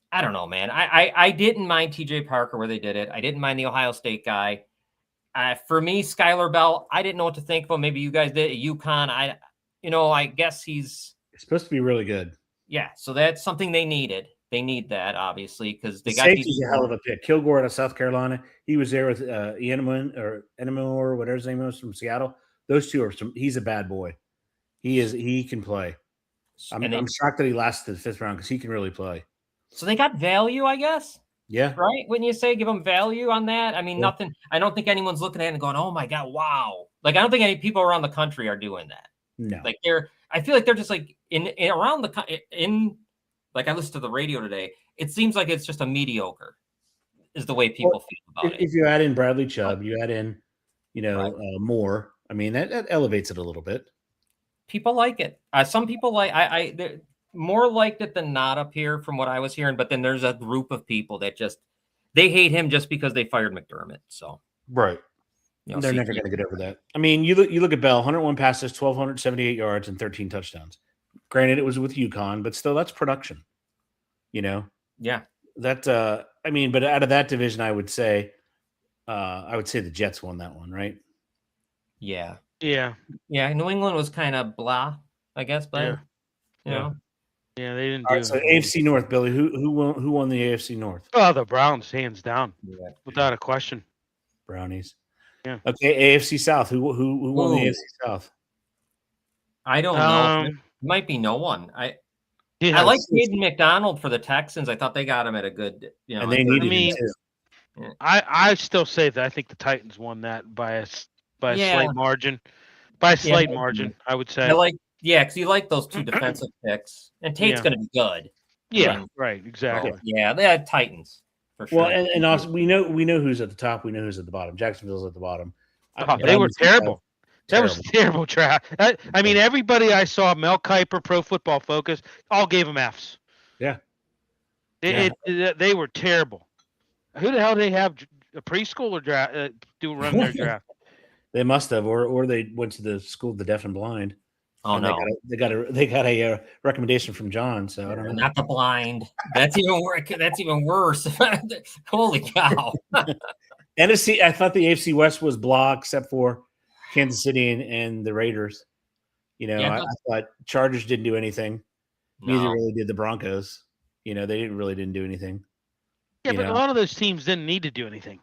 I don't know, man. I didn't mind TJ Parker where they did it. I didn't mind the Ohio State guy. For me, Skylar Bell, I didn't know what to think of. Maybe you guys did. At UConn, I guess he's supposed to be really good. Yeah, so that's something they needed. They need that, obviously, because they got safety's a hell of a pick. Kilgore out of South Carolina. He was there with Enema or whatever his name was from Seattle. Those two he's a bad boy. He can play. I'm shocked that he lasted the 5th round because he can really play. So they got value, I guess. Yeah. Right? Wouldn't you say give them value on that? I mean, nothing. I don't think anyone's looking at it and going, "Oh my God, wow!" Like, I don't think any people around the country are doing that. No. Like I feel like they're just like around like I listened to the radio today. It seems like it's just a mediocre is the way people feel about it. If you add in Bradley Chubb, you add in, Moore. I mean, that elevates it a little bit. People like it. Some people they're more liked it than not up here from what I was hearing. But then there's a group of people that they hate him just because they fired McDermott. So right. They're never going to get over that. I mean, you look at Bell, 101 passes, 1,278 yards, and 13 touchdowns. Granted, it was with UConn, but still, that's production. Yeah. That I mean, but out of that division, I would say the Jets won that one, right? Yeah. Yeah. New England was kind of blah, I guess, but you know. Yeah, they didn't All do right, so AFC North, Billy. Who won the AFC North? Oh, the Browns, hands down. Yeah. Without a question. Brownies. Yeah. Okay, AFC South. Who won the AFC South? I don't know. It might be no one. I like Hayden McDonald for the Texans. I thought they got him at a good, and they needed him too. Yeah. I still say that I think the Titans won that by a slight margin. By a slight margin, I would say. Because you like those two defensive picks, and Tate's going to be good. Yeah, right, exactly. So, they had Titans for sure. Well, and also we know who's at the top. We know who's at the bottom. Jacksonville's at the bottom. They were terrible. That was a terrible draft. I mean, everybody I saw, Mel Kiper, Pro Football Focus, all gave them Fs. Yeah. They were terrible. Who the hell did they have a preschooler run their draft? They must have, or they went to the school of the deaf and blind. Oh no! They got a recommendation from John. So I don't know. Not the blind. That's even worse. That's even worse. Holy cow! NFC. I thought the AFC West was blah, except for Kansas City and the Raiders. I thought Chargers didn't do anything. No. Neither really did the Broncos. They didn't do anything. Yeah, but a lot of those teams didn't need to do anything.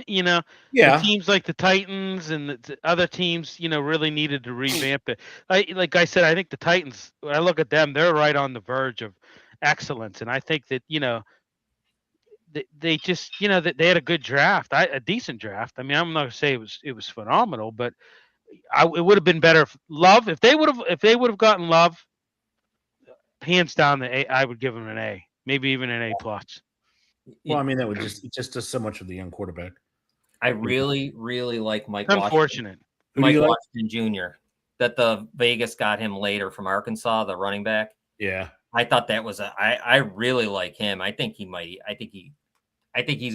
Yeah. The teams like the Titans and the other teams, really needed to revamp it. Like I said, I think the Titans, when I look at them, they're right on the verge of excellence. And I think that, they just, that they had a good draft, a decent draft. I mean, I'm not going to say it was phenomenal, but it would have been better if they would have gotten Love, hands down, I would give them an A, maybe even an A+. Well, I mean, that would just does so much with the young quarterback. I really, really like Mike Washington. Mike Washington Jr. That the Vegas got him later from Arkansas, the running back. Yeah. I thought that was I really like him. I think he's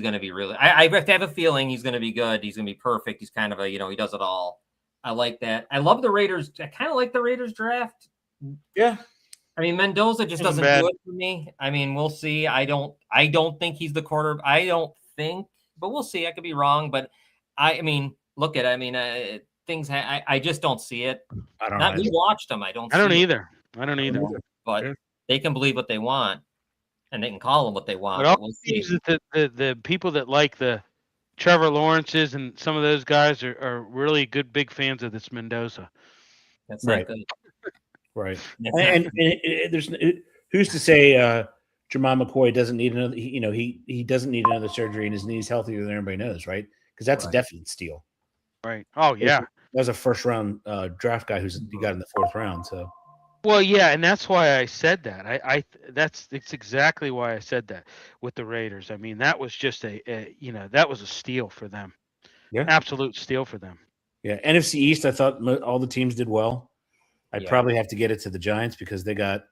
going to be really, I have a feeling he's going to be good. He's going to be perfect. He's kind of he does it all. I like that. I love the Raiders. I kind of like the Raiders draft. Yeah. I mean, Mendoza just doesn't do it for me. I mean, we'll see. I don't think he's the quarterback. I don't think, but we'll see. I could be wrong, but I mean, look at it. I mean, things. I just don't see it. I don't know. We watched them. I don't either. But they can believe what they want, and they can call them what they want. But all the people that like the Trevor Lawrences and some of those guys are really good, big fans of this Mendoza. That's not good. Right, and there's who's to say Jamal McCoy doesn't need another? He doesn't need another surgery, and his knee's healthier than everybody knows, right? Because that's a definite steal. Right. Oh yeah, that was a first round draft guy you got in the 4th round. So. Well, yeah, and that's why I said that. It's exactly why I said that with the Raiders. I mean, that was just that was a steal for them. Yeah, absolute steal for them. Yeah, NFC East. I thought all the teams did well. I'd probably have to get it to the Giants because they got.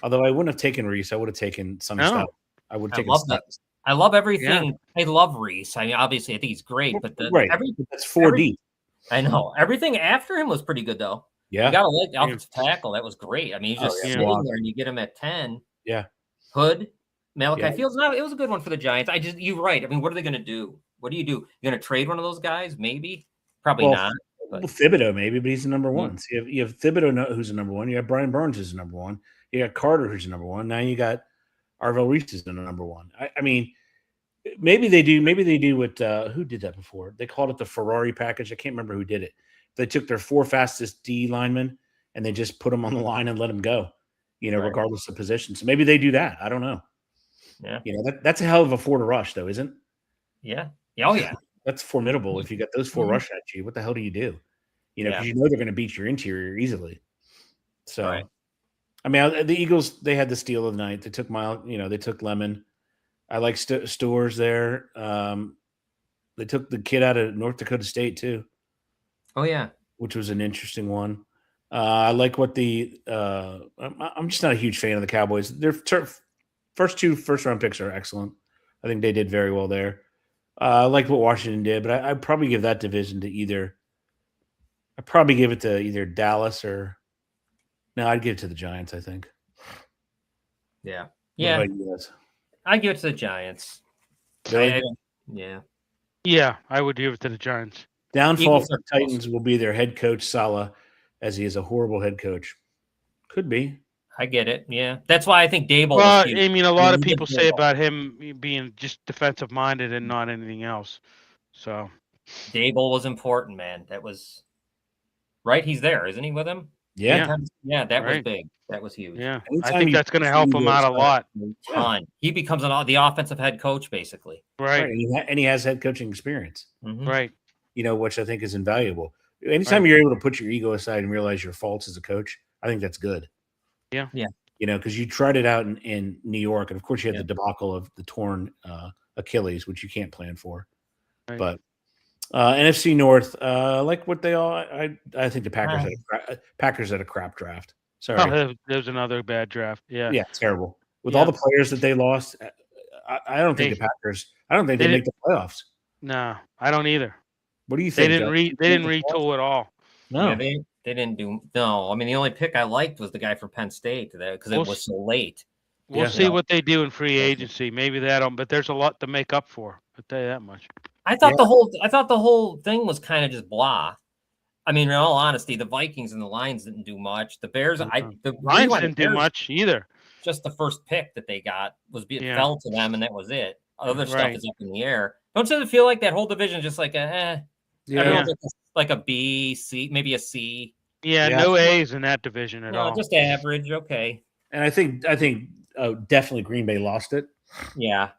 Although I wouldn't have taken Reese, I would have taken some stuff. I would take. I love everything. Yeah. I love Reese. I mean, obviously, I think he's great, but that's 4 deep. I know everything after him was pretty good, though. Yeah, you gotta like the offensive tackle. That was great. I mean, he's just sitting there, and you get him at 10. Yeah, Hood, Malachi Fields. No, it was a good one for the Giants. You're right. I mean, what are they going to do? What do? You're going to trade one of those guys? Maybe, probably not. Well, Thibodeau maybe, but he's the number one. So you have Thibodeau who's the number one. You have Brian Burns who's the number one. You got Carter who's the number one. Now you got Arvell Reese is the number one. I mean, maybe they do. Maybe they do what who did that before? They called it the Ferrari package. I can't remember who did it. They took their 4 fastest D linemen and they just put them on the line and let them go. Regardless of position. So maybe they do that. I don't know. Yeah. That's a hell of a 4 to rush, though, isn't? Yeah. Oh yeah. That's formidable. If you got those 4 rush at you, what the hell do you do? Because they're going to beat your interior easily. So, I mean, the Eagles, they had the steal of the night. They took they took Lemon. I like Stores there. They took the kid out of North Dakota State too. Oh yeah, which was an interesting one. I like what I'm just not a huge fan of the Cowboys. Their first 2 first-round picks are excellent. I think they did very well there. I like what Washington did, but I'd probably give that division to either Dallas or I'd give it to the Giants, I think. Yeah. Yeah. I'd give it to the Giants. Yeah, I would give it to the Giants. Downfall for the Titans will be their head coach, Saleh, as he is a horrible head coach. Could be. I get it. Yeah. That's why I think Dable Well, was huge. I mean, a lot of people say about him being just defensive minded and not anything else. So Dable was important, man. That was right. He's there, isn't he, with him? Yeah. Yeah, that was big. That was huge. Yeah. I think that's going to help him out a lot. He becomes the offensive head coach, basically. Right. And he has head coaching experience. Mm-hmm. Right. Which I think is invaluable. Anytime you're able to put your ego aside and realize your faults as a coach, I think that's good. Yeah. Yeah. Because you tried it out in New York, and of course you had the debacle of the torn Achilles, which you can't plan for. Right. But NFC North, like what they all, I think the Packers had a crap draft. Sorry, there's another bad draft. Yeah, terrible. With all the players that they lost, I don't think the Packers. I don't think they make the playoffs. No, I don't either. What do you think? They didn't retool at all. No, they didn't do. No, I mean the only pick I liked was the guy from Penn State because it was so late. We'll see what they do in free agency. Maybe but there's a lot to make up for. I'll tell you that much. I thought the whole thing was kind of just blah. I mean, in all honesty, the Vikings and the Lions didn't do much. The Bears, the Lions didn't do much either. Just the first pick that they got fell to them, and that was it. Other stuff is up in the air. Don't you feel like that whole division is just like like a B, C, maybe a C? Yeah, no A's in that division at all. Just average. Okay. And I think definitely Green Bay lost it. Yeah.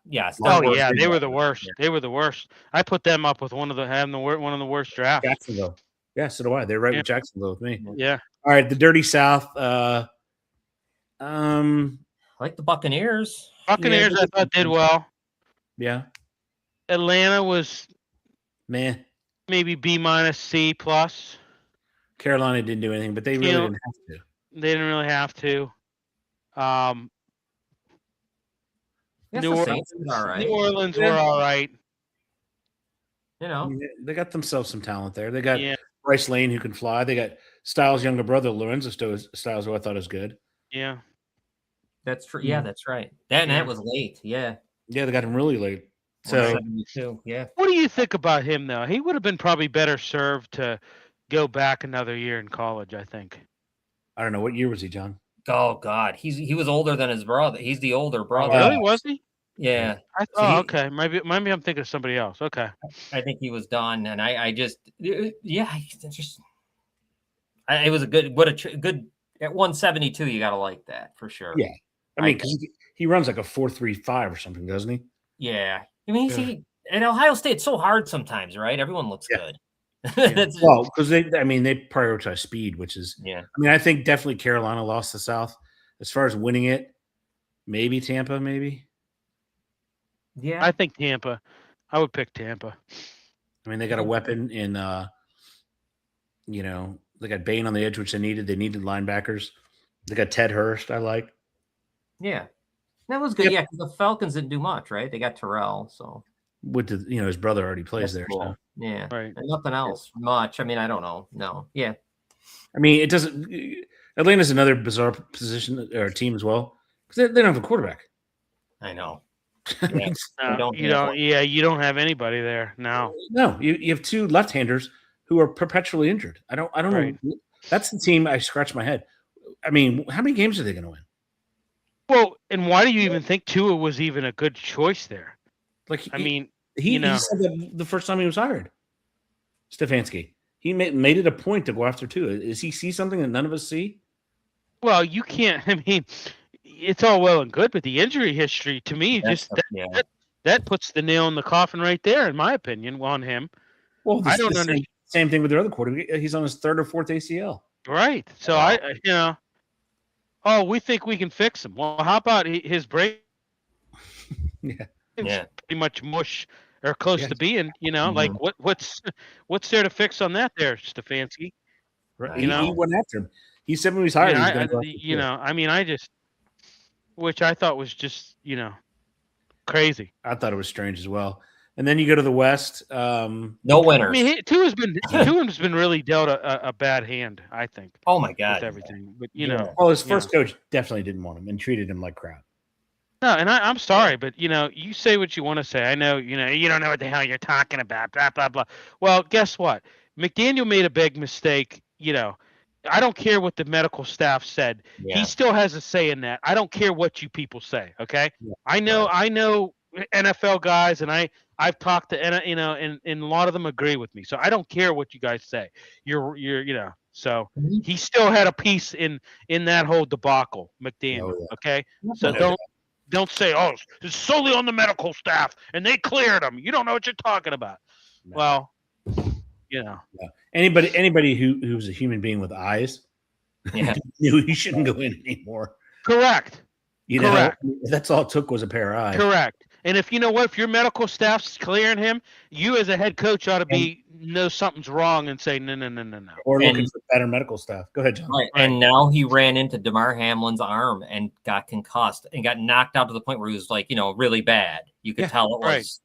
Oh yeah, they were the worst. They were the worst. I put them up with one of the worst drafts. Jacksonville. Yeah, so do I. They're right with Jacksonville with me. Yeah. All right, the Dirty South. I like the Buccaneers. I thought did well. Yeah. Atlanta was maybe B-, C+. Carolina didn't do anything, but they really didn't have to. They didn't really have to. New Orleans were all right. They got themselves some talent there. They got Bryce Lane who can fly. They got Styles' younger brother, Lorenzo Styles, who I thought was good. Yeah. That's true. Yeah, that's right. That was late. Yeah. Yeah, they got him really late. So, what do you think about him, though? He would have been probably better served to go back another year in college, I think. I don't know. What year was he, John? Oh, God. He was older than his brother. He's the older brother. Oh, really? Was he? Yeah. Okay. Maybe I'm thinking of somebody else. Okay. I think he was done, and it was a good at 172. You got to like that for sure. Yeah. I mean, because he runs like a 4.35 or something, doesn't he? Yeah. I mean, at Ohio State, it's so hard sometimes, right? Everyone looks good. Well, because they prioritize speed, which is I mean, I think definitely Carolina lost the South. As far as winning it, maybe Tampa, maybe. Yeah, I think Tampa. I would pick Tampa. I mean, they got a weapon in they got Bain on the edge, which they needed. They needed linebackers. They got Ted Hurst, I like. Yeah. That was good. Yep. Yeah, because the Falcons didn't do much, right? They got Terrell, so his brother already plays there. Cool. So. Yeah. Right. And nothing else much. I mean, I don't know. No. Yeah. I mean, it doesn't. Atlanta's another bizarre position or team as well because they don't have a quarterback. I know. Yeah. You don't have anybody there now. No, you have two left-handers who are perpetually injured. I don't know. That's the team. I scratch my head. I mean, how many games are they going to win? Well, and why do you even think Tua was even a good choice there? He said that the first time he was hired. Stefanski. He made it a point to go after Tua. Does he see something that none of us see? Well, you can't. I mean, it's all well and good, but the injury history to me that puts the nail in the coffin right there, in my opinion, on him. Well, I don't understand. Same thing with their other quarterback. He's on his third or fourth ACL. Right. So we think we can fix him. Well, how about his break? Pretty much mush or close to being. Like what's there to fix on that there, Stefanski? Right. He went after him. He said when he was hired, which I thought was just crazy. I thought it was strange as well. And then you go to the West. No winners. I mean, Tua's been really dealt a bad hand, I think. Oh my God, with everything. But well, his first coach definitely didn't want him and treated him like crap. No, and I'm sorry, but you say what you want to say. I know, you don't know what the hell you're talking about, blah blah blah. Well, guess what? McDaniel made a big mistake. I don't care what the medical staff said. Yeah. He still has a say in that. I don't care what you people say. Okay, Yeah, I know NFL guys, and I've talked to and a lot of them agree with me. So I don't care what you guys say. You're So he still had a piece in that whole debacle, McDaniel. Oh, yeah. Okay, so don't say, oh, it's solely on the medical staff and they cleared him. You don't know what you're talking about. No. Well, Yeah. Anybody who's a human being with eyes knew he shouldn't go in anymore. Correct. Correct. That's all it took was a pair of eyes. Correct. And if if your medical staff's clearing him, you as a head coach ought to know something's wrong and say no. Or looking for better medical staff. Go ahead, John. Right. And now he ran into DeMar Hamlin's arm and got concussed and got knocked out to the point where he was really bad. You could tell it was.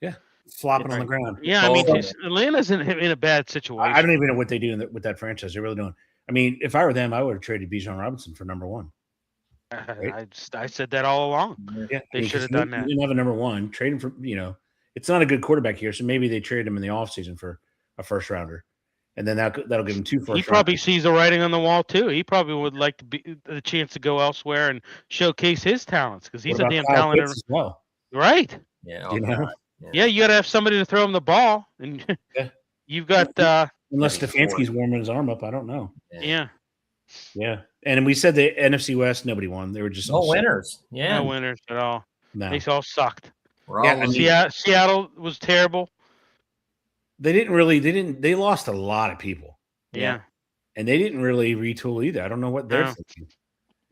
Yeah. Flopping on the ground. Yeah, I mean, Atlanta's in a bad situation. I don't even know what they do with that franchise. They're really doing. I mean, if I were them, I would have traded Bijan Robinson for number one. Right? I said that all along. Yeah, they should have done that. They didn't have a number one. Trade him for, it's not a good quarterback here, so maybe they trade him in the offseason for a first rounder, and then that'll give him 2 first. He probably sees the writing on the wall too. He probably would like to be the chance to go elsewhere and showcase his talents because he's a damn talented as well. Right? Yeah. Yeah, you got to have somebody to throw him the ball, and you've got unless Stefanski's warming his arm up. I don't know. Yeah. And we said the NFC West, nobody won. They were just no winners. Yeah, no winners at all. No. They all sucked. Seattle was terrible. They lost a lot of people. Yeah. And they didn't really retool either. I don't know what they're thinking.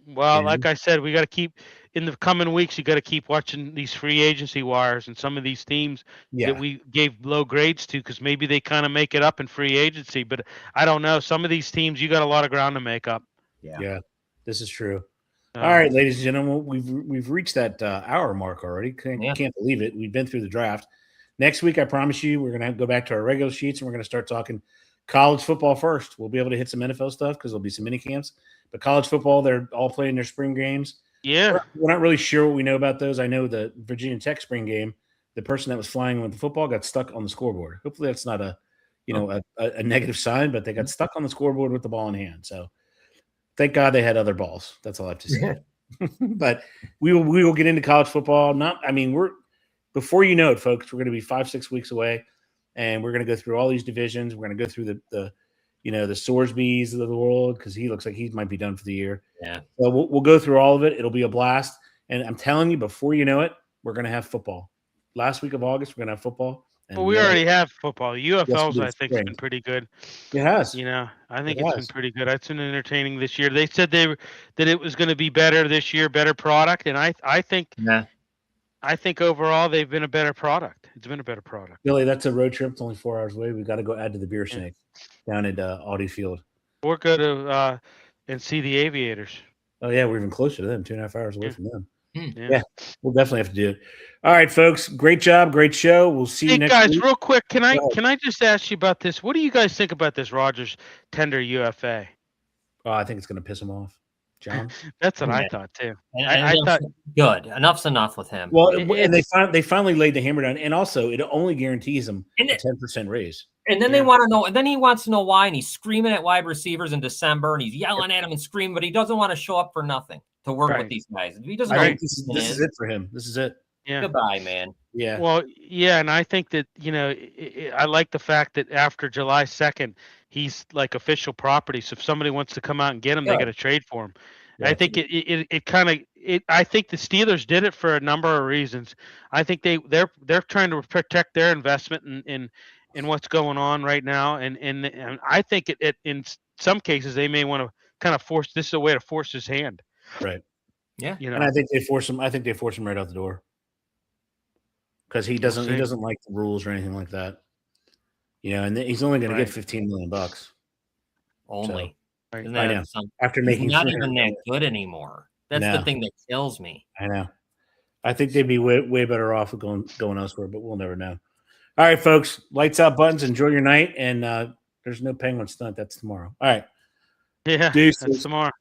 Well, like I said, we got to keep in the coming weeks. You got to keep watching these free agency wires and some of these teams that we gave low grades to because maybe they kind of make it up in free agency. But I don't know. Some of these teams, you got a lot of ground to make up. Yeah, this is true. All right, ladies and gentlemen, we've reached that hour mark already. Can't believe it. We've been through the draft. Next week, I promise you, we're going to go back to our regular sheets and we're going to start talking college football first. We'll be able to hit some NFL stuff because there'll be some mini camps. But college football, they're all playing their spring games. Yeah. We're not really sure what we know about those. I know the Virginia Tech spring game, the person that was flying with the football got stuck on the scoreboard. Hopefully that's not a negative sign, but they got stuck on the scoreboard with the ball in hand. So thank God they had other balls. That's all I have to say. But we will get into college football. We're before you know it, folks, we're going to be 5-6 weeks away, and we're going to go through all these divisions. We're going to go through the Sorsbys of the world because he looks like he might be done for the year. Yeah. So we'll go through all of it. It'll be a blast. And I'm telling you, before you know it, we're going to have football. Last week of August, we're going to have football. Well, we already have football. UFL's, I think, has been pretty good. It has. I think it's been pretty good. It's been entertaining this year. They said that it was going to be better this year, better product, and I think overall they've been a better product. It's been a better product. Billy, that's a road trip. It's only 4 hours away. We've got to go add to the beer snake down at Audi Field. Or go to and see the Aviators. Oh yeah, we're even closer to them. 2.5 hours away from them. Yeah, we'll definitely have to do it. All right, folks. Great job. Great show. We'll see you next week. Guys, real quick, can I just ask you about this? What do you guys think about this Rodgers tender UFA? Oh, I think it's going to piss him off, John. That's what I thought too. I thought good. Enough's enough with him. Well, and they finally laid the hammer down, and also it only guarantees him a 10% raise. And then they want to know, and then he wants to know why, and he's screaming at wide receivers in December, and he's yelling at them and screaming, but he doesn't want to show up for nothing to work with these guys. He doesn't know what this is it for him. This is it. Yeah. Goodbye, man. Yeah. Well, yeah, and I think that I like the fact that after July 2nd, he's like official property. So if somebody wants to come out and get him, they got to trade for him. Yeah. I think I think the Steelers did it for a number of reasons. I think they're trying to protect their investment in what's going on right now, and I think it in some cases they may want to kind of force this is a way to force his hand. Right. Yeah. And I think they force him. I think they force him right out the door because he doesn't like the rules or anything like that. And he's only going to get $15 million. Only. So, I know. After making he's not even that good anymore. That's the thing that kills me. I know. I think they'd be way better off going elsewhere, but we'll never know. All right, folks. Lights out, buttons. Enjoy your night. And there's no Penguin stunt. That's tomorrow. All right. Yeah. That's tomorrow.